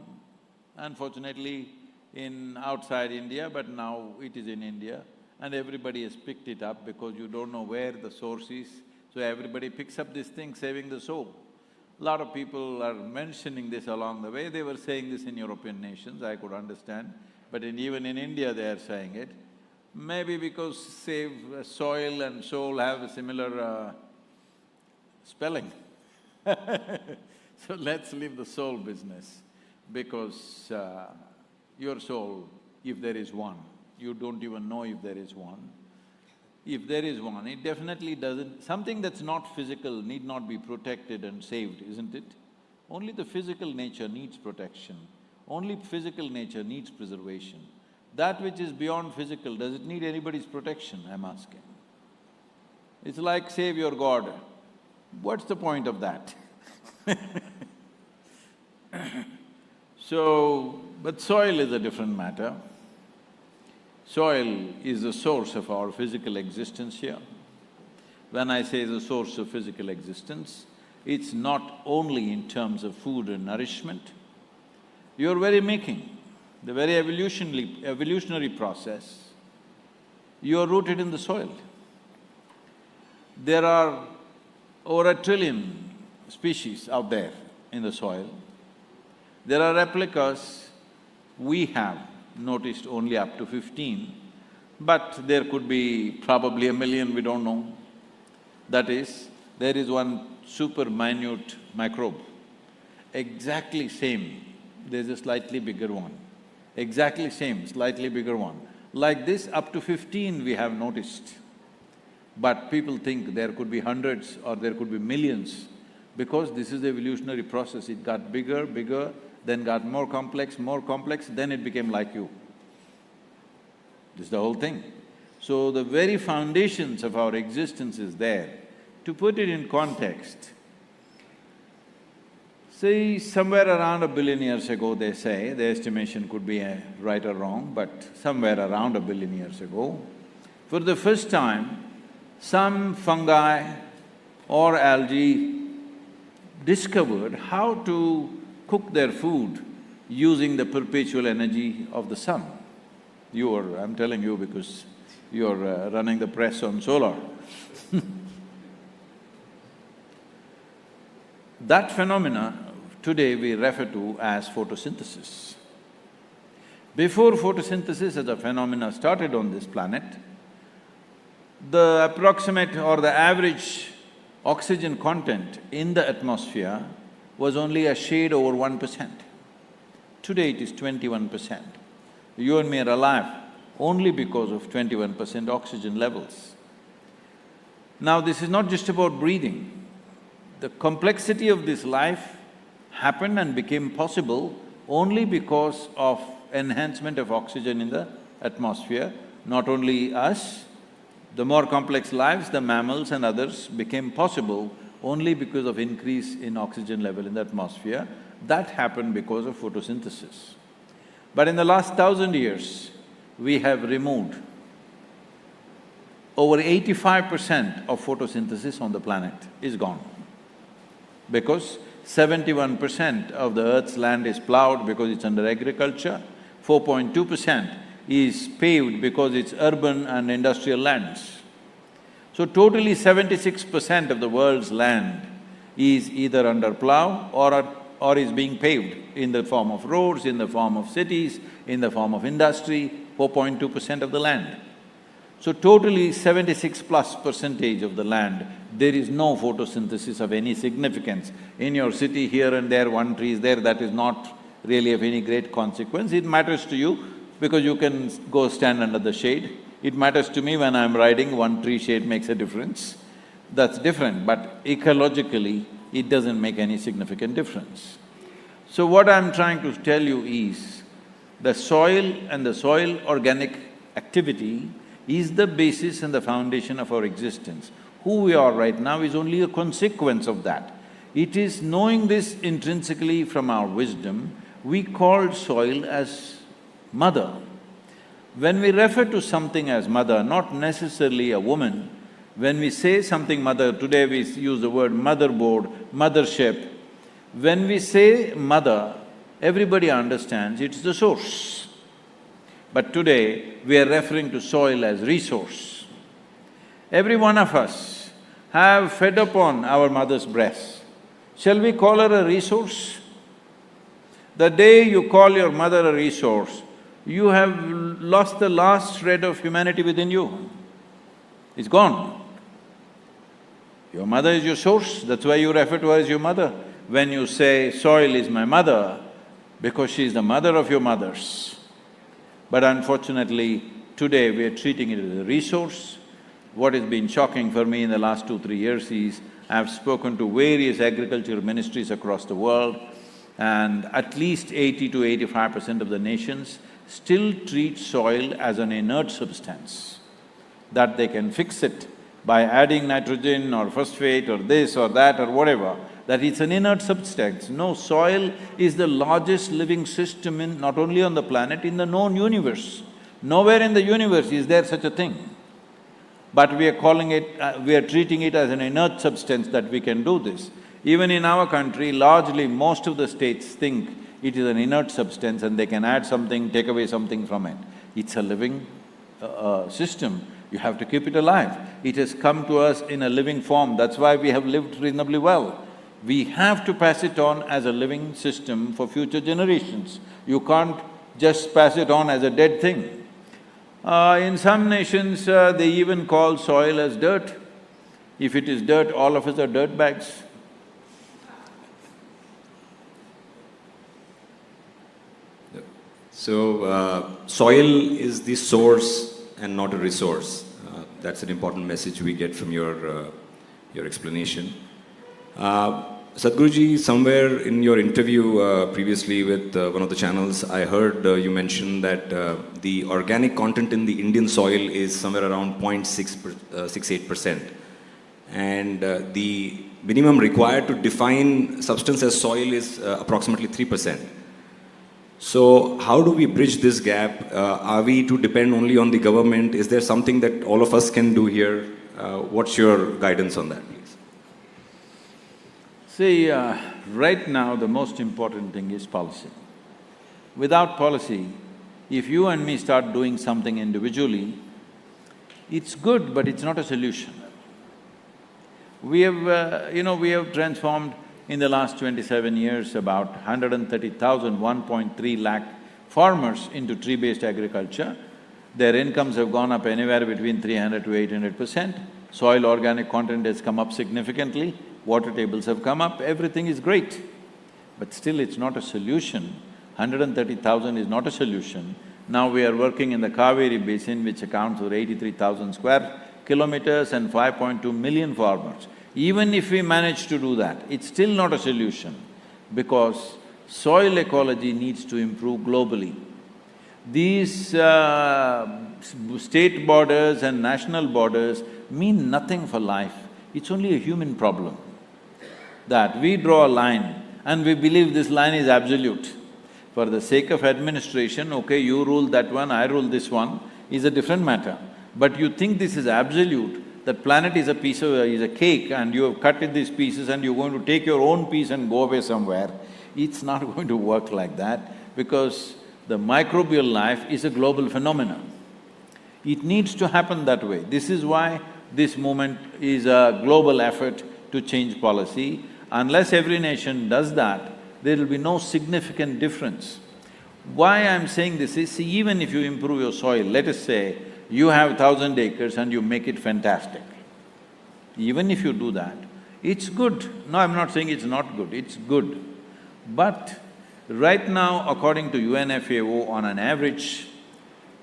B: unfortunately in outside India, but now it is in India, and everybody has picked it up because you don't know where the source is, so everybody picks up this thing, saving the soul. A lot of people are mentioning this along the way. They were saying this in European nations, I could understand, but even in India they are saying it. Maybe because save, soil and soul have a similar spelling. So let's leave the soul business, because your soul, if there is one, you don't even know if there is one. If there is one, it definitely doesn't… Something that's not physical need not be protected and saved, isn't it? Only the physical nature needs protection. Only physical nature needs preservation. That which is beyond physical, does it need anybody's protection, I'm asking? It's like save your God. What's the point of that? So, but soil is a different matter. Soil is the source of our physical existence here. When I say the source of physical existence, it's not only in terms of food and nourishment. Your very making, the very evolutionary process, you are rooted in the soil. There are over 1 trillion species out there in the soil. There are replicas, we have noticed only up to 15, but there could be probably 1 million, we don't know. That is, there is one super minute microbe, exactly same, there's a slightly bigger one, exactly same, slightly bigger one. Like this, up to 15 we have noticed. But people think there could be hundreds or there could be millions, because this is the evolutionary process. It got bigger, bigger, then got more complex, then it became like you. This is the whole thing. So the very foundations of our existence is there. To put it in context, say somewhere around 1 billion years ago, they say, the estimation could be right or wrong, but somewhere around 1 billion years ago, for the first time, some fungi or algae discovered how to cook their food using the perpetual energy of the sun. I'm telling you because you're running the press on solar. That phenomena today we refer to as photosynthesis. Before photosynthesis as a phenomena started on this planet, the approximate or the average oxygen content in the atmosphere was only a shade over 1%. Today it is 21%. You and me are alive only because of 21% oxygen levels. Now this is not just about breathing. The complexity of this life happened and became possible only because of enhancement of oxygen in the atmosphere. Not only us, the more complex lives, the mammals and others became possible only because of increase in oxygen level in the atmosphere. That happened because of photosynthesis. But in the last 1,000 years, we have removed over 85% of photosynthesis on the planet is gone. Because 71% of the earth's land is plowed because it's under agriculture, 4.2% is paved because it's urban and industrial lands. So totally 76% of the world's land is either under plow or is being paved in the form of roads, in the form of cities, in the form of industry, 4.2% of the land. So totally 76+% of the land, there is no photosynthesis of any significance. In your city, here and there, one tree is there, that is not really of any great consequence. It matters to you because you can go stand under the shade. It matters to me when I'm riding, one tree shade makes a difference. That's different, but ecologically, it doesn't make any significant difference. So what I'm trying to tell you is, the soil and the soil organic activity is the basis and the foundation of our existence. Who we are right now is only a consequence of that. It is knowing this intrinsically from our wisdom, we called soil as mother. When we refer to something as mother, not necessarily a woman, when we say something mother, today we use the word motherboard, mothership. When we say mother, Everybody understands it's the source. But today, we are referring to soil as resource. Every one of us have fed upon our mother's breast. Shall we call her a resource? The day you call your mother a resource, you have lost the last shred of humanity within you. It's gone. Your mother is your source, that's why you refer to her as your mother. When you say, soil is my mother, because she is the mother of your mothers. But unfortunately, today we are treating it as a resource. What has been shocking for me in the last 2-3 years is, I've spoken to various agriculture ministries across the world, and at least 80 to 85% of the nations still treat soil as an inert substance, that they can fix it by adding nitrogen or phosphate or this or that or whatever, that it's an inert substance. No, soil is the largest living system in… not only on the planet, in the known universe. Nowhere in the universe is there such a thing. But we are calling it… we are treating it as an inert substance that we can do this. Even in our country, largely most of the states think it is an inert substance and they can add something, take away something from it. It's a living system, you have to keep it alive. It has come to us in a living form, that's why we have lived reasonably well. We have to pass it on as a living system for future generations. You can't just pass it on as a dead thing. In some nations, they even call soil as dirt. If it is dirt, all of us are dirt bags.
L: So, soil is the source and not a resource. That's an important message we get from your explanation. Sadhguruji, somewhere in your interview previously with one of the channels, I heard you mention that the organic content in the Indian soil is somewhere around 0.68%. And the minimum required to define substance as soil is approximately 3%. So, how do we bridge this gap? Are we to depend only on the government? Is there something that all of us can do here? What's your guidance on that, please?
B: See, right now the most important thing is policy. Without policy, if you and me start doing something individually, it's good, but it's not a solution. We have, we have transformed in the last 27 years about 130,000, 1.3 lakh farmers into tree-based agriculture. Their incomes have gone up anywhere between 300 to 800%. Soil organic content has come up significantly, water tables have come up, everything is great. But still it's not a solution. 130,000 is not a solution. Now we are working in the Kaveri basin, which accounts for 83,000 square kilometers and 5.2 million farmers. Even if we manage to do that, it's still not a solution, because soil ecology needs to improve globally. These state borders and national borders mean nothing for life. It's only a human problem, that we draw a line and we believe this line is absolute. For the sake of administration, okay, you rule that one, I rule this one, is a different matter. But you think this is absolute, that planet is a cake and you have cut it these pieces and you're going to take your own piece and go away somewhere. It's not going to work like that, because the microbial life is a global phenomenon. It needs to happen that way. This is why this movement is a global effort to change policy. Unless every nation does that, there will be no significant difference. Why I'm saying this is, see, even if you improve your soil, let us say you have 1,000 acres and you make it fantastic. Even if you do that, it's good. No, I'm not saying it's not good, it's good. But right now, according to UNFAO, on an average,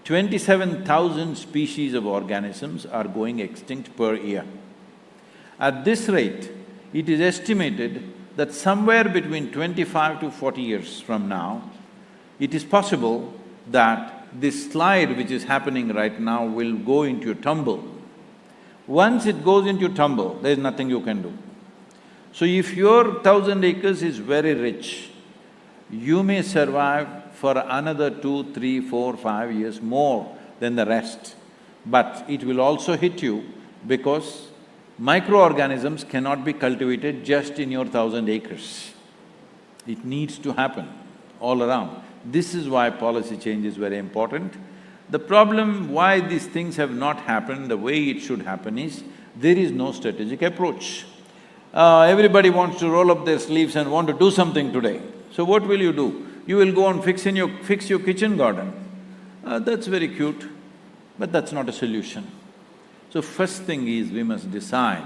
B: 27,000 species of organisms are going extinct per year. At this rate, it is estimated that somewhere between 25 to 40 years from now, it is possible that this slide which is happening right now will go into a tumble. Once it goes into tumble, there is nothing you can do. So if your 1,000 acres is very rich, you may survive for another 2, 3, 4, 5 years more than the rest. But it will also hit you, because microorganisms cannot be cultivated just in your 1,000 acres. It needs to happen all around. This is why policy change is very important. The problem why these things have not happened the way it should happen is, there is no strategic approach. Everybody wants to roll up their sleeves and want to do something today. So what will you do? You will go and fix your kitchen garden. That's very cute, but that's not a solution. So first thing is, we must decide,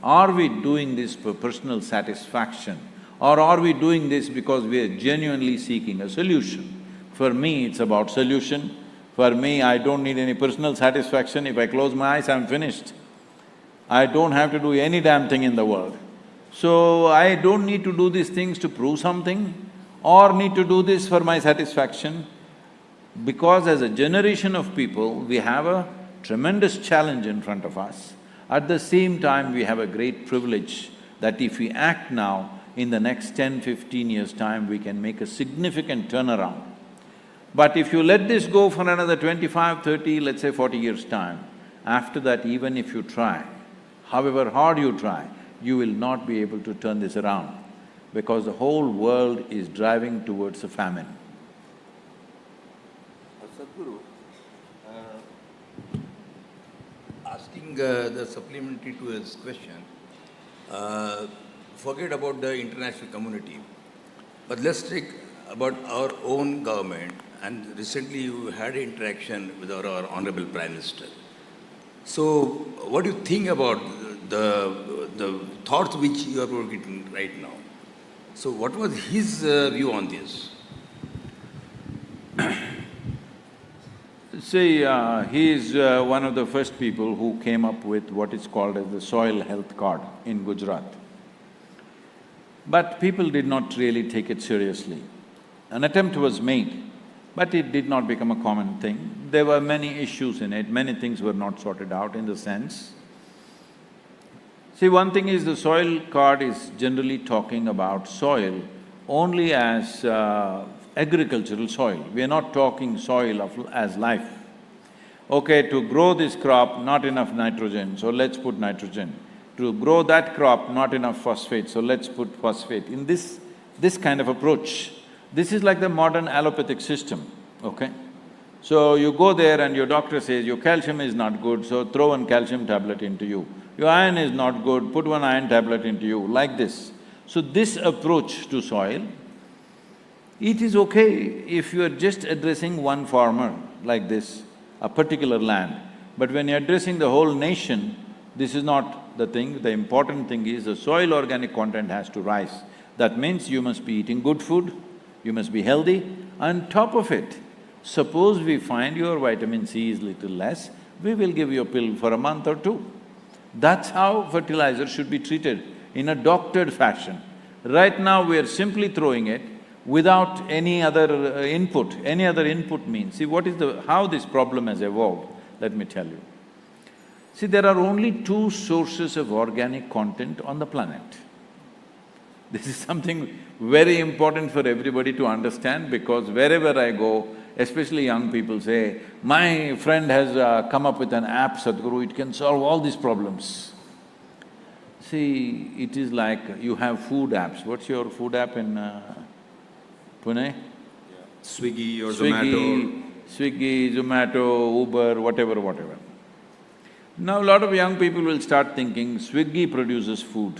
B: are we doing this for personal satisfaction, or are we doing this because we are genuinely seeking a solution? For me, it's about solution. For me, I don't need any personal satisfaction. If I close my eyes, I'm finished. I don't have to do any damn thing in the world. So, I don't need to do these things to prove something or need to do this for my satisfaction, because as a generation of people, we have a tremendous challenge in front of us. At the same time, we have a great privilege that if we act now, in the next 10–15 years' time, we can make a significant turnaround. But if you let this go for another 25, 30, let's say 40 years' time, after that, even if you try, however hard you try, you will not be able to turn this around, because the whole world is driving towards a famine.
K: Sadhguru, asking the supplementary to his question, forget about the international community, but let's take about our own government. And recently you had an interaction with our Honorable Prime Minister. So, what do you think about the thoughts which you are working right now? So, what was his view on this?
B: See, he is one of the first people who came up with what is called as the soil health card in Gujarat. But people did not really take it seriously. An attempt was made, but it did not become a common thing. There were many issues in it, many things were not sorted out in the sense. See, one thing is, the soil card is generally talking about soil only as agricultural soil. We are not talking soil as life. Okay, to grow this crop, not enough nitrogen, so let's put nitrogen. To grow that crop, not enough phosphate, so let's put phosphate. In this kind of approach, this is like the modern allopathic system, okay? So you go there and your doctor says, your calcium is not good, so throw one calcium tablet into you. Your iron is not good, put one iron tablet into you, like this. So this approach to soil, it is okay if you are just addressing one farmer like this, a particular land. But when you're addressing the whole nation, this is not the thing. The important thing is the soil organic content has to rise. That means you must be eating good food, you must be healthy. On top of it, suppose we find your vitamin C is little less, we will give you a pill for a month or two. That's how fertilizer should be treated, in a doctored fashion. Right now, we are simply throwing it without any other input. Any other input means… See, how this problem has evolved, let me tell you. See, there are only two sources of organic content on the planet. This is something very important for everybody to understand, because wherever I go, especially young people say, my friend has come up with an app, Sadhguru, it can solve all these problems. See, it is like you have food apps. What's your food app in Pune?
L: Swiggy or Zomato.
B: Swiggy, Zomato, Uber, whatever. Now, a lot of young people will start thinking, Swiggy produces food.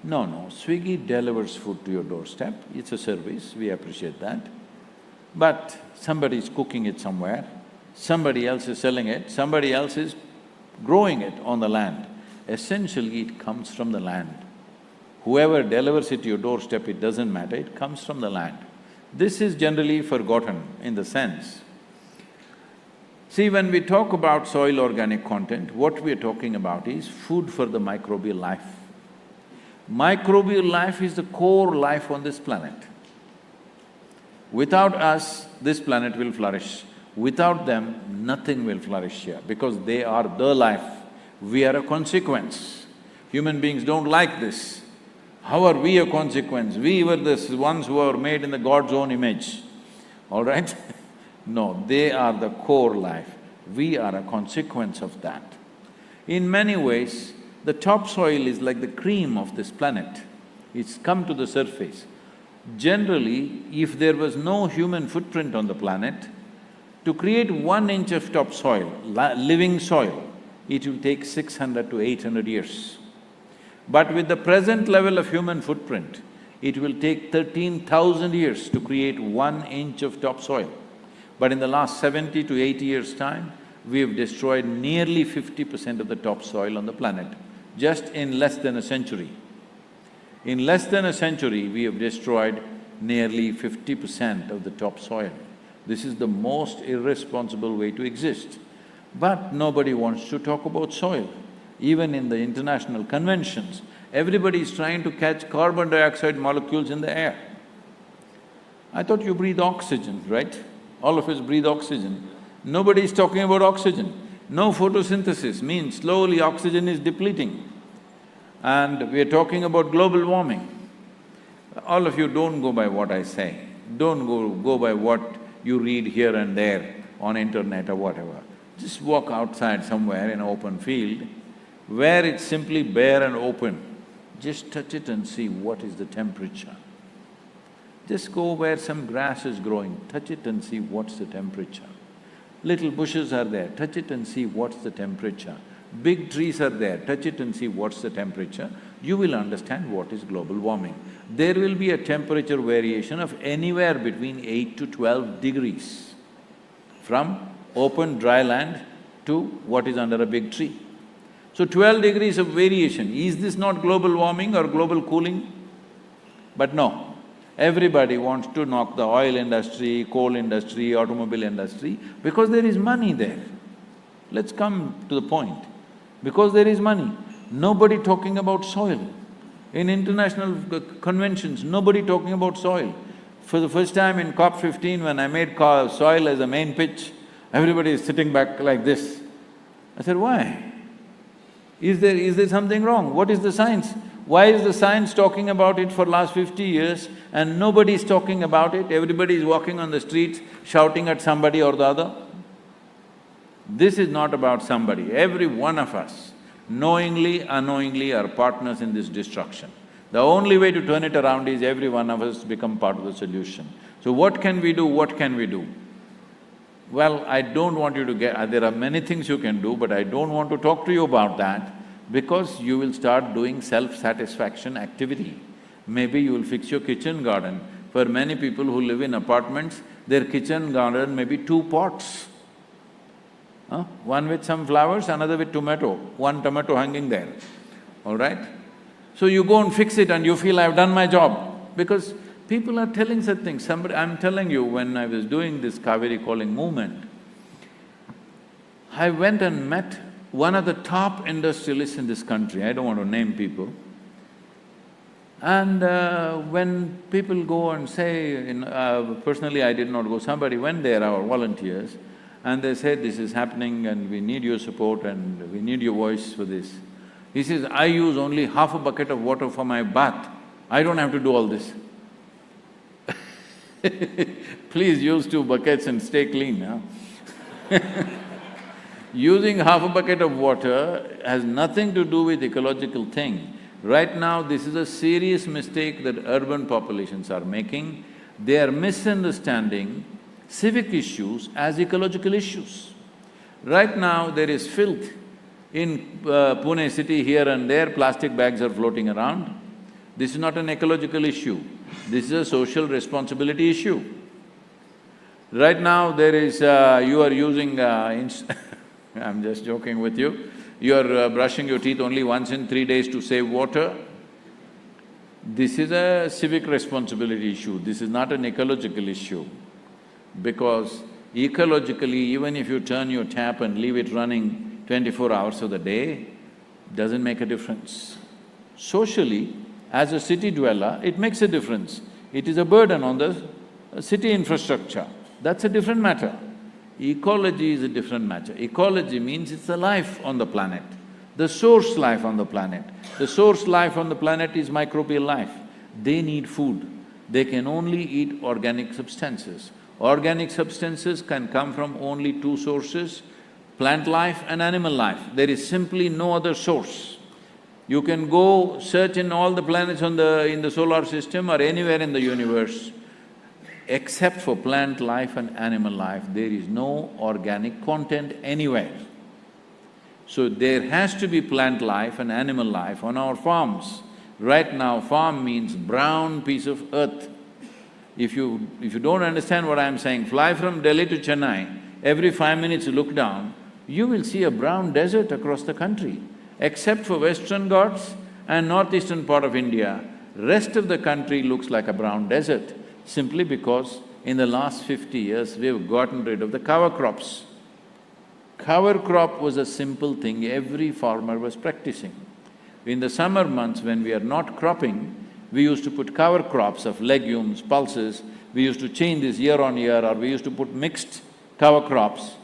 B: No, Swiggy delivers food to your doorstep, it's a service, we appreciate that. But somebody is cooking it somewhere, somebody else is selling it, somebody else is growing it on the land. Essentially, it comes from the land. Whoever delivers it to your doorstep, it doesn't matter, it comes from the land. This is generally forgotten in the sense. See, when we talk about soil organic content, what we are talking about is food for the microbial life. Microbial life is the core life on this planet. Without us, this planet will flourish. Without them, nothing will flourish here, because they are the life. We are a consequence. Human beings don't like this. How are we a consequence? We were the ones who were made in the God's own image, all right? No, they are the core life. We are a consequence of that. In many ways, the topsoil is like the cream of this planet. It's come to the surface. Generally, if there was no human footprint on the planet, to create 1 inch of topsoil, living soil, it will take 600 to 800 years. But with the present level of human footprint, it will take 13,000 years to create 1 inch of topsoil. But in the last 70 to 80 years' time, we have destroyed nearly 50% of the topsoil on the planet, just in less than a century. In less than a century, we have destroyed nearly 50% of the topsoil. This is the most irresponsible way to exist. But nobody wants to talk about soil. Even in the international conventions, everybody is trying to catch carbon dioxide molecules in the air. I thought you breathe oxygen, right? All of us breathe oxygen. Nobody is talking about oxygen. No photosynthesis means slowly oxygen is depleting. And we are talking about global warming. All of you don't go by what I say. Don't go by what you read here and there on internet or whatever. Just walk outside somewhere in an open field where it's simply bare and open. Just touch it and see what is the temperature. Just go where some grass is growing, touch it and see what's the temperature. Little bushes are there, touch it and see what's the temperature. Big trees are there, touch it and see what's the temperature. You will understand what is global warming. There will be a temperature variation of anywhere between 8 to 12 degrees from open dry land to what is under a big tree. So 12 degrees of variation, is this not global warming or global cooling? But no, everybody wants to knock the oil industry, coal industry, automobile industry because there is money there. Let's come to the point. Because there is money, nobody talking about soil. In international conventions, nobody talking about soil. For the first time in COP15, when I made soil as a main pitch, everybody is sitting back like this. I said, why? Is there something wrong? What is the science? Why is the science talking about it for last 50 years and nobody is talking about it? Everybody is walking on the streets shouting at somebody or the other. This is not about somebody. Every one of us, knowingly, unknowingly, are partners in this destruction. The only way to turn it around is every one of us become part of the solution. So what can we do? What can we do? Well, I don't want you to there are many things you can do, but I don't want to talk to you about that because you will start doing self-satisfaction activity. Maybe you will fix your kitchen garden. For many people who live in apartments, their kitchen garden may be 2 pots. One with some flowers, another with tomato, 1 tomato hanging there, all right? So you go and fix it and you feel, I've done my job, because people are telling such things. I'm telling you, when I was doing this Kaveri calling movement, I went and met one of the top industrialists in this country, I don't want to name people. And when people go and say, personally I did not go, somebody went there, our volunteers, and they said, this is happening and we need your support and we need your voice for this. He says, I use only half a bucket of water for my bath, I don't have to do all this. Please use 2 buckets and stay clean, huh? Using half a bucket of water has nothing to do with ecological thing. Right now, this is a serious mistake that urban populations are making. They are misunderstanding civic issues as ecological issues. Right now, there is filth. In Pune city, here and there, plastic bags are floating around. This is not an ecological issue, this is a social responsibility issue. Right now, there is… you are using… I'm just joking with you. You are brushing your teeth only once in 3 days to save water. This is a civic responsibility issue, this is not an ecological issue. Because ecologically, even if you turn your tap and leave it running 24 hours of the day, doesn't make a difference. Socially, as a city dweller, it makes a difference. It is a burden on the city infrastructure, that's a different matter. Ecology is a different matter. Ecology means it's the life on the planet, the source life on the planet. The source life on the planet is microbial life. They need food, they can only eat organic substances. Organic substances can come from only 2 sources, plant life and animal life. There is simply no other source. You can go search in all the planets in the solar system or anywhere in the universe. Except for plant life and animal life, there is no organic content anywhere. So there has to be plant life and animal life on our farms. Right now, farm means brown piece of earth. If you don't understand what I'm saying, fly from Delhi to Chennai, every 5 minutes you look down, you will see a brown desert across the country. Except for Western Ghats and northeastern part of India, rest of the country looks like a brown desert, simply because in the last 50 years, we've gotten rid of the cover crops. Cover crop was a simple thing every farmer was practicing. In the summer months when we are not cropping, we used to put cover crops of legumes, pulses, we used to change this year on year, or we used to put mixed cover crops.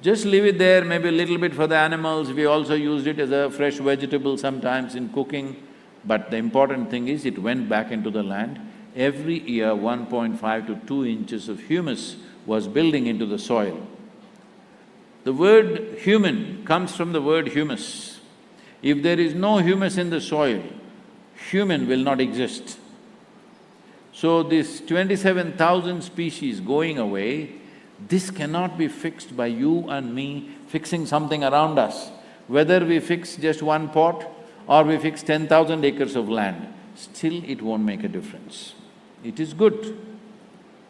B: Just leave it there, maybe a little bit for the animals, we also used it as a fresh vegetable sometimes in cooking. But the important thing is it went back into the land. Every year 1.5 to 2 inches of humus was building into the soil. The word human comes from the word humus. If there is no humus in the soil, human will not exist. So this 27,000 species going away, this cannot be fixed by you and me fixing something around us. Whether we fix just one pot or we fix 10,000 acres of land, still it won't make a difference. It is good.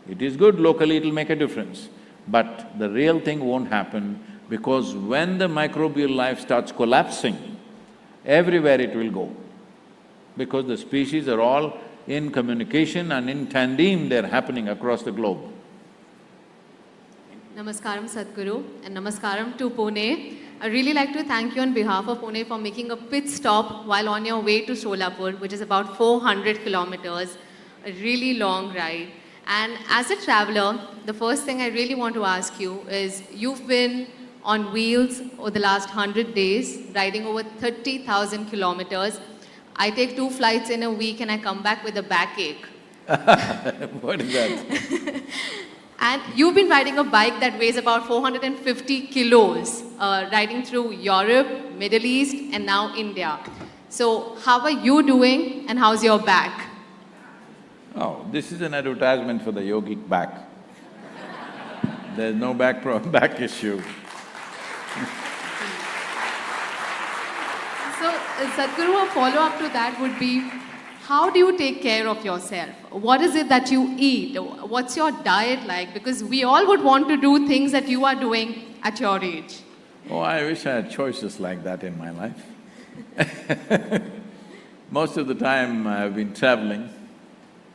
B: It is good, locally it'll make a difference. But the real thing won't happen, because when the microbial life starts collapsing, everywhere it will go. Because the species are all in communication and in tandem, they're happening across the globe.
M: Namaskaram Sadhguru and Namaskaram to Pune. I really like to thank you on behalf of Pune for making a pit stop while on your way to Solapur, which is about 400 kilometers, a really long ride. And as a traveler, the first thing I really want to ask you is, you've been on wheels over the last 100 days, riding over 30,000 kilometers. I take 2 flights in a week and I come back with a backache.
B: What is that?
M: And you've been riding a bike that weighs about 450 kilos, riding through Europe, Middle East, and now India. So how are you doing and how's your back?
B: Oh, this is an advertisement for the yogic back. There's no back issue.
M: So, Sadhguru, a follow-up to that would be, how do you take care of yourself? What is it that you eat? What's your diet like? Because we all would want to do things that you are doing at your age.
B: Oh, I wish I had choices like that in my life. Most of the time I've been traveling,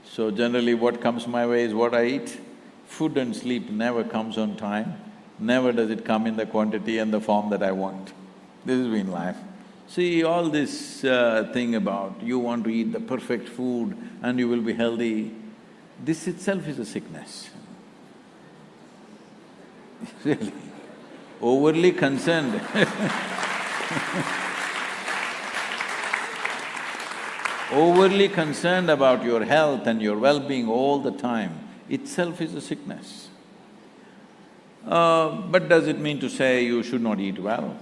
B: so generally what comes my way is what I eat. Food and sleep never comes on time, never does it come in the quantity and the form that I want. This has been life. See, all this thing about you want to eat the perfect food and you will be healthy, this itself is a sickness. Really. Overly concerned overly concerned about your health and your well-being all the time itself is a sickness. But does it mean to say you should not eat well?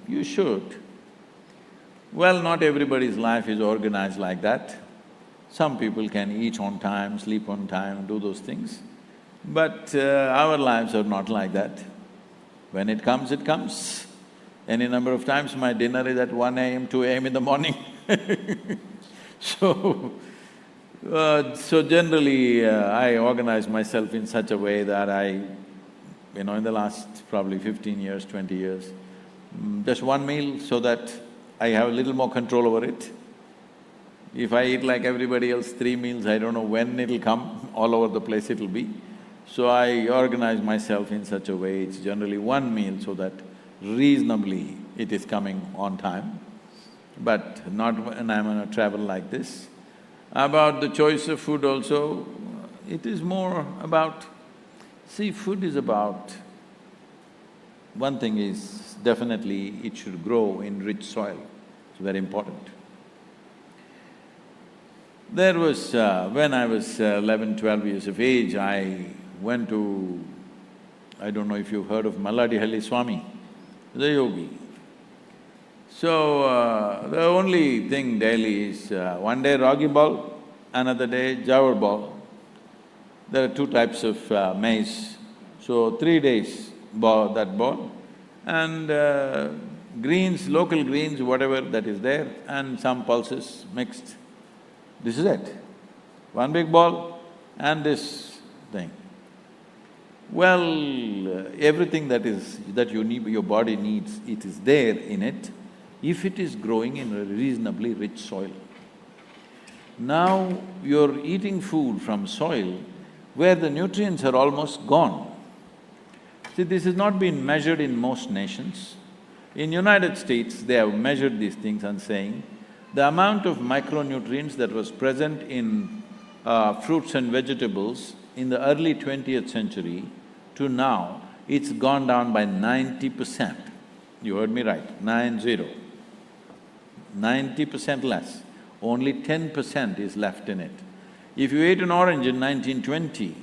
B: You should. Well, not everybody's life is organized like that. Some people can eat on time, sleep on time, do those things. But our lives are not like that. When it comes, it comes. Any number of times my dinner is at 1 a.m., 2 a.m. in the morning So generally I organize myself in such a way that in the last probably 15 years, 20 years, just one meal so that I have a little more control over it. If I eat like everybody else 3 meals, I don't know when it'll come, all over the place it'll be. So I organize myself in such a way, it's generally one meal so that reasonably it is coming on time, but not when I'm on a travel like this. About the choice of food also, it is more about… See, food is about… One thing is, definitely it should grow in rich soil, it's very important. There was… when I was 11, 12 years of age, I went to… I don't know if you've heard of Malladihalli Swami, the yogi. So, the only thing daily is one day ragi ball, another day jawar ball. There are two types of maize. So 3 days that ball, and greens, local greens, whatever that is there, and some pulses mixed. This is it. One big ball and this thing. Well, everything that you need, your body needs, it is there in it, if it is growing in a reasonably rich soil. Now, you're eating food from soil where the nutrients are almost gone. See, this has not been measured in most nations. In United States, they have measured these things and saying, the amount of micronutrients that was present in fruits and vegetables in the early 20th century to now, it's gone down by 90%. You heard me right, 90. 90% less. Only 10% is left in it. If you ate an orange in 1920,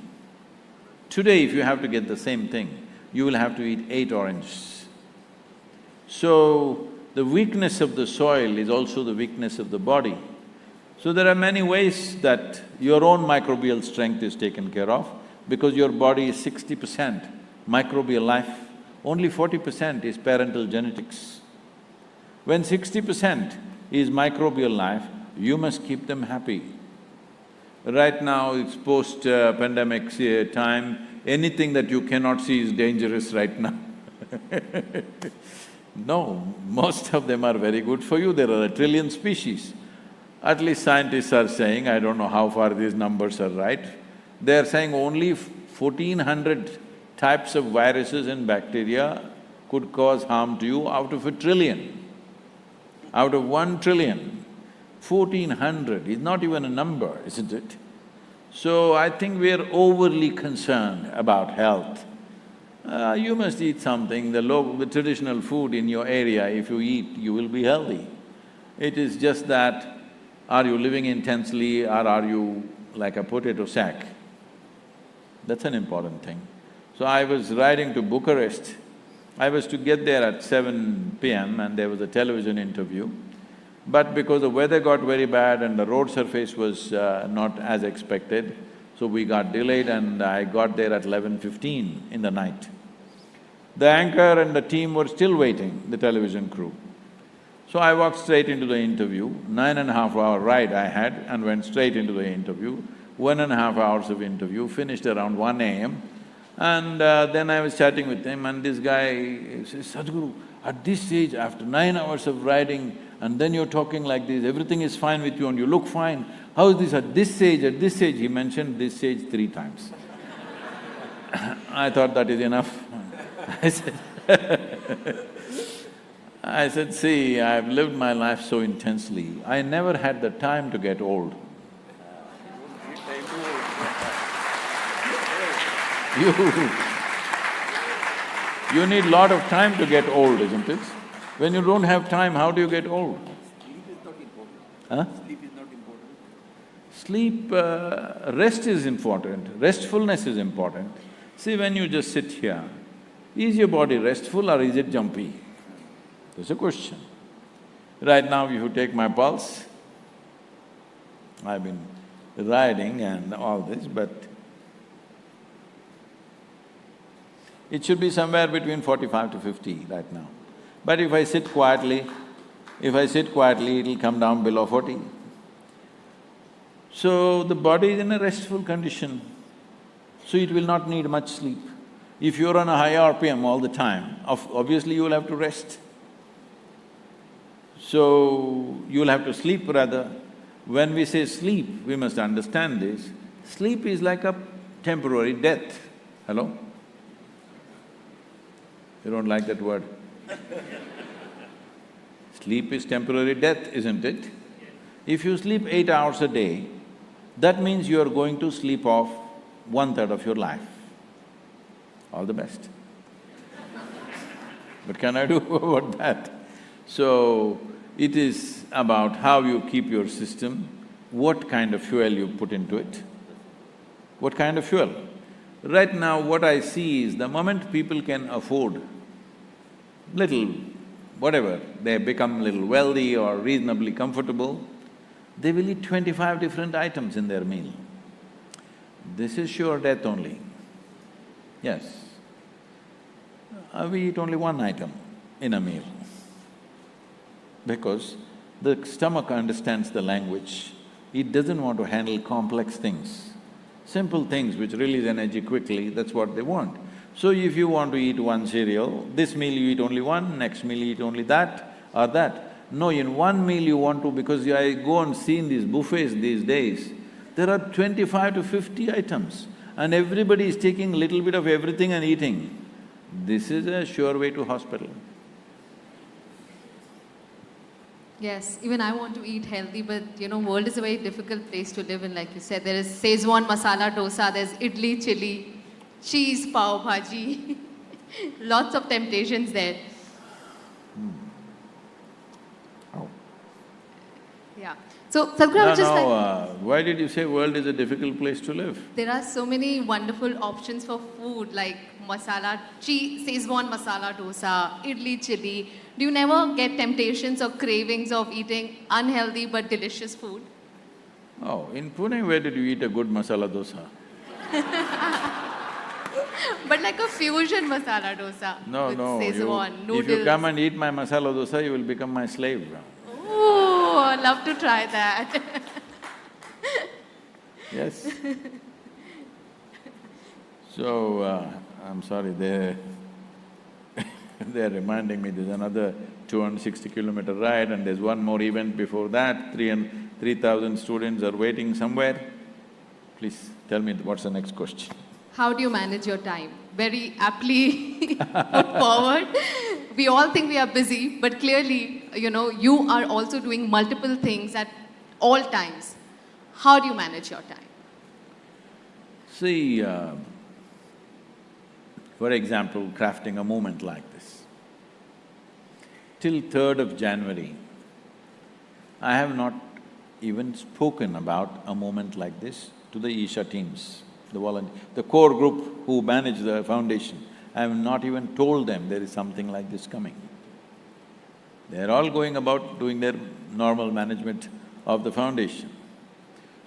B: today if you have to get the same thing, you will have to eat 8 oranges. So, the weakness of the soil is also the weakness of the body. So there are many ways that your own microbial strength is taken care of, because your body is 60% microbial life, only 40% is parental genetics. When 60% is microbial life, you must keep them happy. Right now, it's post-pandemic time, anything that you cannot see is dangerous right now. No, most of them are very good for you. There are 1 trillion species. At least scientists are saying, I don't know how far these numbers are right, they are saying only 1400 types of viruses and bacteria could cause harm to you out of 1 trillion. Out of 1 trillion, 1400 is not even a number, isn't it? So I think we are overly concerned about health. You must eat something, the traditional food in your area, if you eat, you will be healthy. It is just that, are you living intensely or are you like a potato sack? That's an important thing. So I was riding to Bucharest. I was to get there at 7 p.m. and there was a television interview. But because the weather got very bad and the road surface was not as expected, so we got delayed and I got there at 11:15 in the night. The anchor and the team were still waiting, the television crew. So I walked straight into the interview, 9.5-hour ride I had and went straight into the interview. 1.5 hours of interview, finished around 1 a.m. And then I was chatting with him and this guy says, Sadhguru, at this stage, after 9 hours of riding and then you're talking like this, everything is fine with you and you look fine. How is this at this stage, at this stage? He mentioned this stage 3 times. I thought that is enough. I said, see, I've lived my life so intensely, I never had the time to get old. You need lot of time to get old, isn't it? When you don't have time, how do you get old?
N: Sleep is not important.
B: Huh?
N: Sleep is not important.
B: Sleep… rest is important, restfulness is important. See, when you just sit here, is your body restful or is it jumpy? That's a question. Right now, if you take my pulse, I've been riding and all this, but it should be somewhere between 45 to 50 right now. But if I sit quietly, it'll come down below 40. So the body is in a restful condition, so it will not need much sleep. If you're on a high RPM all the time, obviously you will have to rest. So, you'll have to sleep rather. When we say sleep, we must understand this. Sleep is like a temporary death. Hello? You don't like that word? Sleep is temporary death, isn't it? If you sleep 8 hours a day, that means you are going to sleep off 1/3 of your life. All the best. What can I do about that? So, it is about how you keep your system, what kind of fuel you put into it. What kind of fuel? Right now, what I see is the moment people can afford little
A: whatever, they become a little wealthy or reasonably comfortable, they will eat 25 different items in their meal. This is sure death only. Yes. We eat only one item in a meal because the stomach understands the language. It doesn't want to handle complex things. Simple things which release energy quickly, that's what they want. So if you want to eat one cereal, this meal you eat only one, next meal you eat only that or that. No, in one meal you want to… because I go and see in these buffets these days, there are 25 to 50 items and everybody is taking a little bit of everything and eating. This is a sure way to hospital.
M: Yes, even I want to eat healthy, but world is a very difficult place to live in, like you said. There is Szechuan masala dosa, there's idli, chili, cheese, pav bhaji, lots of temptations there. Yeah. So, Sadhguru, I would just like…
A: why did you say world is a difficult place to live?
M: There are so many wonderful options for food like masala, Szechuan masala dosa, idli, chili. Do you never get temptations or cravings of eating unhealthy but delicious food?
A: Oh, in Pune, where did you eat a good masala dosa?
M: But like a fusion masala dosa
A: No,
M: with
A: no,
M: Szechuan noodles.
A: if you come and eat my masala dosa, you will become my slave.
M: Oh, I'd love to try that.
A: Yes. So, I'm sorry, they're reminding me there's another 260-kilometer ride and there's one more event before that, 3,000 students are waiting somewhere. Please tell me what's the next question.
M: How do you manage your time? Very aptly put forward. We all think we are busy, but clearly, you are also doing multiple things at all times. How do you manage your time?
A: See, for example, crafting a movement like this. Till 3rd of January, I have not even spoken about a movement like this to the Isha teams, the core group who manage the foundation. I have not even told them there is something like this coming. They're all going about doing their normal management of the foundation.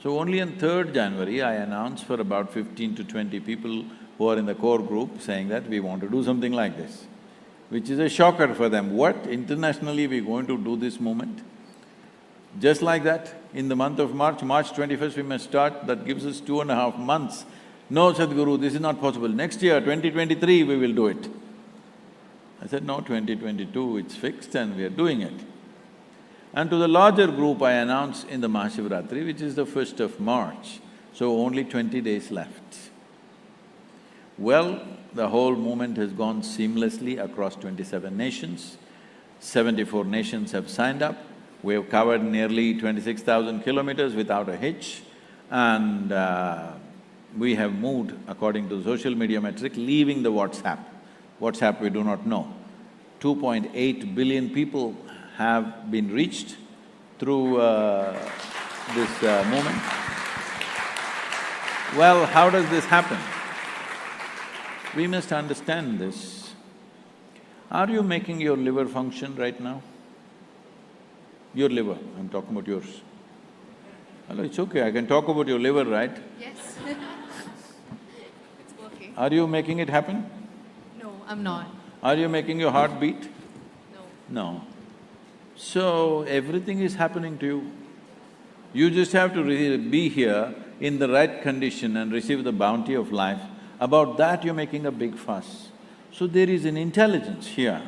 A: So only on 3rd January, I announced for about 15 to 20 people who are in the core group saying that we want to do something like this, which is a shocker for them. What? Internationally we're going to do this movement? Just like that, in the month of March 21st we must start, that gives us 2.5 months. No, Sadhguru, this is not possible. Next year, 2023, we will do it. I said, no, 2022, it's fixed and we are doing it. And to the larger group, I announced in the Mahashivratri, which is the 1st of March, so only 20 days left. Well, the whole movement has gone seamlessly across 27 nations. 74 nations have signed up. We have covered nearly 26,000 kilometers without a hitch, and we have moved according to social media metric, leaving the WhatsApp. WhatsApp we do not know. 2.8 billion people have been reached through this movement. Well, how does this happen? We must understand this. Are you making your liver function right now? Your liver, I'm talking about yours. Hello, it's okay, I can talk about your liver, right?
M: Yes. It's working.
A: Are you making it happen?
M: No, I'm not.
A: Are you making your heart beat?
M: No.
A: No. So, everything is happening to you. You just have to be here in the right condition and receive the bounty of life. About that you're making a big fuss. So there is an intelligence here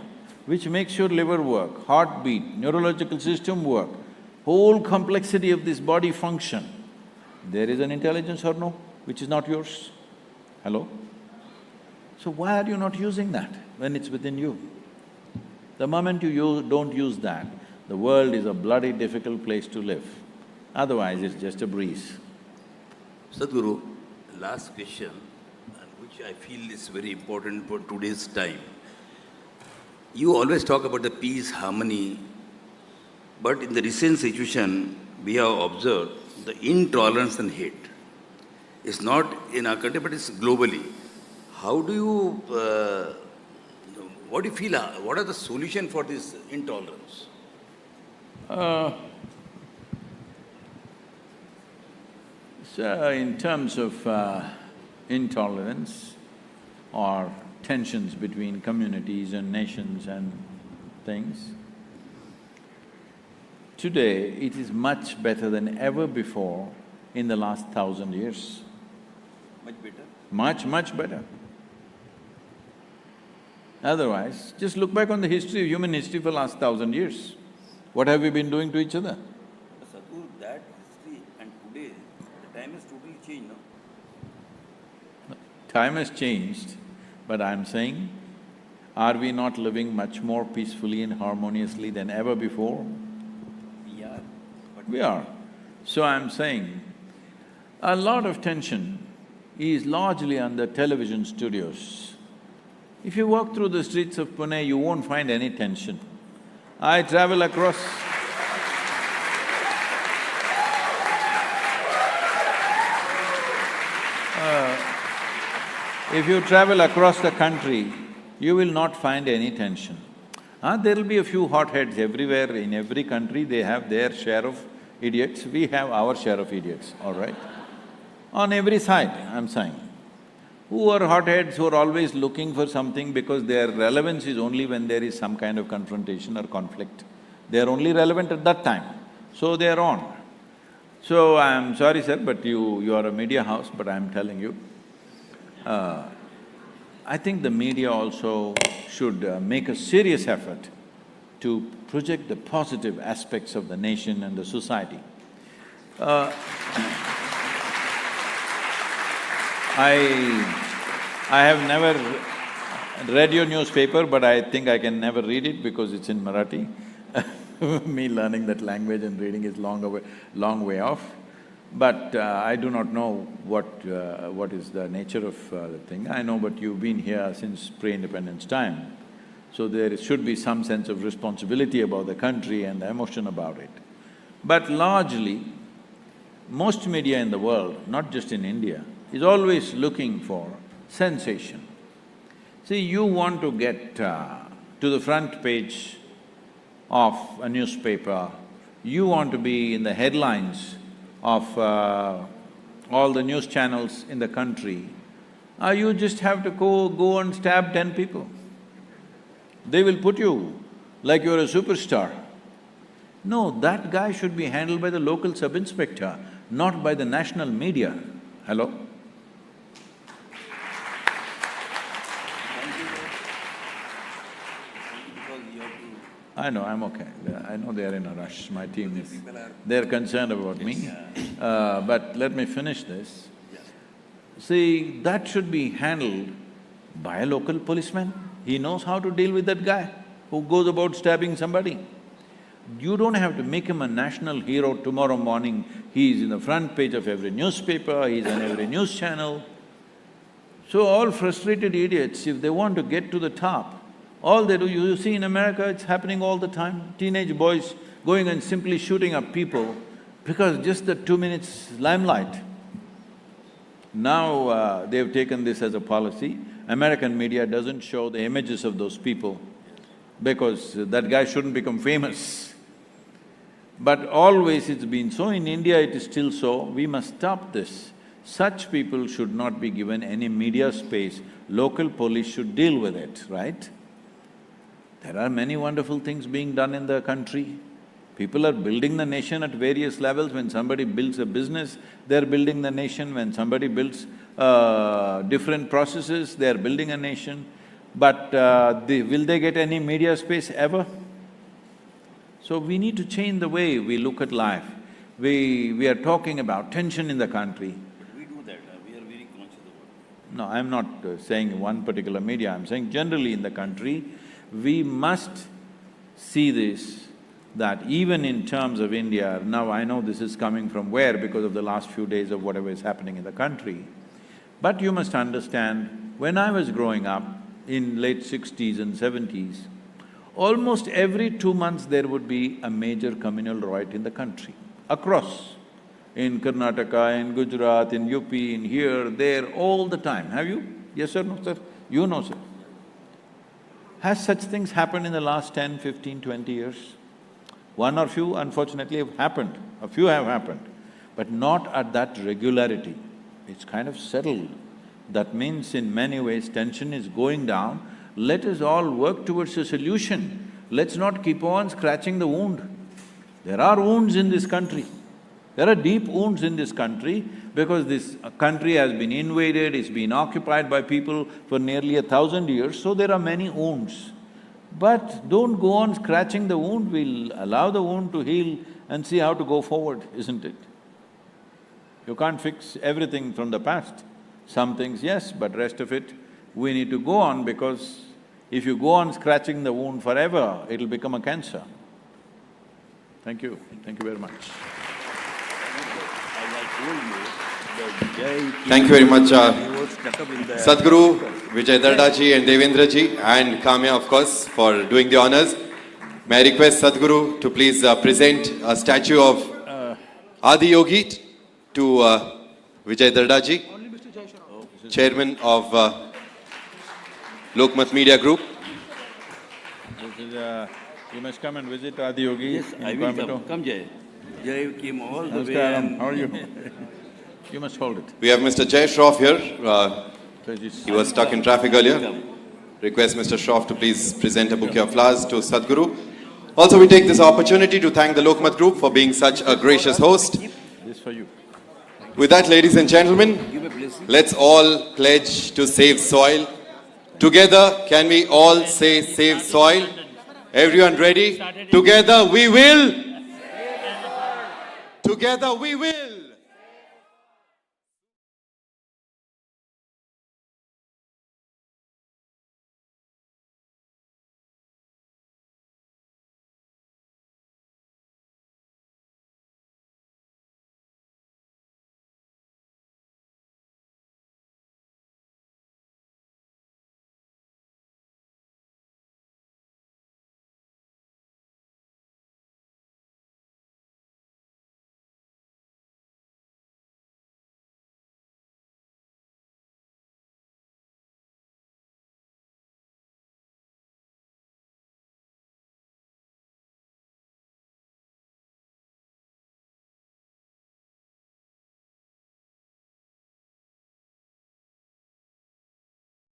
A: which makes your liver work, heartbeat, neurological system work, whole complexity of this body function. There is an intelligence or no, which is not yours? Hello? So why are you not using that when it's within you? The moment you don't use that, the world is a bloody difficult place to live. Otherwise, it's just a breeze.
K: Sadhguru, last question, which I feel is very important for today's time. You always talk about the peace, harmony, but in the recent situation, we have observed the intolerance and hate. It's not in our country, but it's globally. How do you what do you feel, what are the solution for this intolerance?
B: So in terms of intolerance or tensions between communities and nations and things, today it is much better than ever before in the last 1,000 years.
K: Much better?
B: Much better. Otherwise, just look back on the history, human history for last 1,000 years. What have we been doing to each other?
K: Sadhguru, that history and today, the time has totally changed, no?
B: Time has changed, but I'm saying, are we not living much more peacefully and harmoniously than ever before?
K: We are.
B: We are. So I'm saying, a lot of tension is largely on the television studios. If you walk through the streets of Pune, you won't find any tension. I travel across… if you travel across the country, you will not find any tension. There'll be a few hotheads everywhere, in every country they have their share of idiots, we have our share of idiots, all right? On every side, I'm saying. Who are hotheads who are always looking for something because their relevance is only when there is some kind of confrontation or conflict. They are only relevant at that time, so they are on. So I'm sorry, sir, but you are a media house, but I'm telling you, I think the media also should make a serious effort to project the positive aspects of the nation and the society. I have never read your newspaper, but I think I can never read it because it's in Marathi. Me learning that language and reading is long way off. But I do not know what is the nature of the thing. I know, but you've been here since pre-independence time, so there should be some sense of responsibility about the country and the emotion about it. But largely, most media in the world, not just in India, is always looking for sensation. See, you want to get to the front page of a newspaper, you want to be in the headlines of all the news channels in the country, you just have to go and stab 10 people. They will put you like you're a superstar. No, that guy should be handled by the local sub-inspector, not by the national media. Hello? I know, I'm okay. I know they are in a rush, my team is… they're concerned about me. But let me finish this. See, that should be handled by a local policeman. He knows how to deal with that guy who goes about stabbing somebody. You don't have to make him a national hero tomorrow morning. He's in the front page of every newspaper, he's on every news channel. So all frustrated idiots, if they want to get to the top, all they do… you see in America, it's happening all the time, teenage boys going and simply shooting up people because just the 2 minutes limelight. Now they've taken this as a policy. American media doesn't show the images of those people because that guy shouldn't become famous. But always it's been so, in India it is still so, we must stop this. Such people should not be given any media space, local police should deal with it, right? There are many wonderful things being done in the country. People are building the nation at various levels. When somebody builds a business, they're building the nation. When somebody builds different processes, they're building a nation. But will they get any media space ever? So we need to change the way we look at life. We are talking about tension in the country.
K: We do that, we are very conscious about it.
B: No, I'm not saying one particular media, I'm saying generally in the country, we must see this, that even in terms of India, now I know this is coming from where because of the last few days of whatever is happening in the country, but you must understand, when I was growing up in late 60s and 70s, almost every 2 months there would be a major communal riot in the country, across, in Karnataka, in Gujarat, in UP, in here, there, all the time. Have you? Yes or no, sir? You know, sir. Has such things happened in the last 10, 15, 20 years? One or few, unfortunately, have happened. A few have happened, but not at that regularity. It's kind of settled. That means in many ways tension is going down. Let us all work towards a solution. Let's not keep on scratching the wound. There are wounds in this country. There are deep wounds in this country because this country has been invaded, it's been occupied by people for nearly 1,000 years, so there are many wounds. But don't go on scratching the wound, we'll allow the wound to heal and see how to go forward, isn't it? You can't fix everything from the past. Some things, yes, but rest of it, we need to go on because if you go on scratching the wound forever, it'll become a cancer. Thank you very much.
G: Thank you very much, Sadhguru, Vijay Darda ji and Devendra ji, and Kamya, of course, for doing the honors. May I request Sadhguru to please present a statue of Adi Yogi to Vijay Darda ji, Chairman of Lokmat Media Group.
B: You must come and visit Adi Yogi.
K: Yes, I will come. Come, Jay. Jay came all the way.
B: Namaskaram. How are you? You must hold it.
G: We have Mr. Jay Shroff here. He was stuck in traffic earlier. Request Mr. Shroff to please present a bouquet of flowers to Sadhguru. Also, we take this opportunity to thank the Lokmat Group for being such a gracious host.
B: This for you.
G: With that, ladies and gentlemen, let's all pledge to save soil. Together, can we all say save soil? Everyone ready? Together we will. Together we will.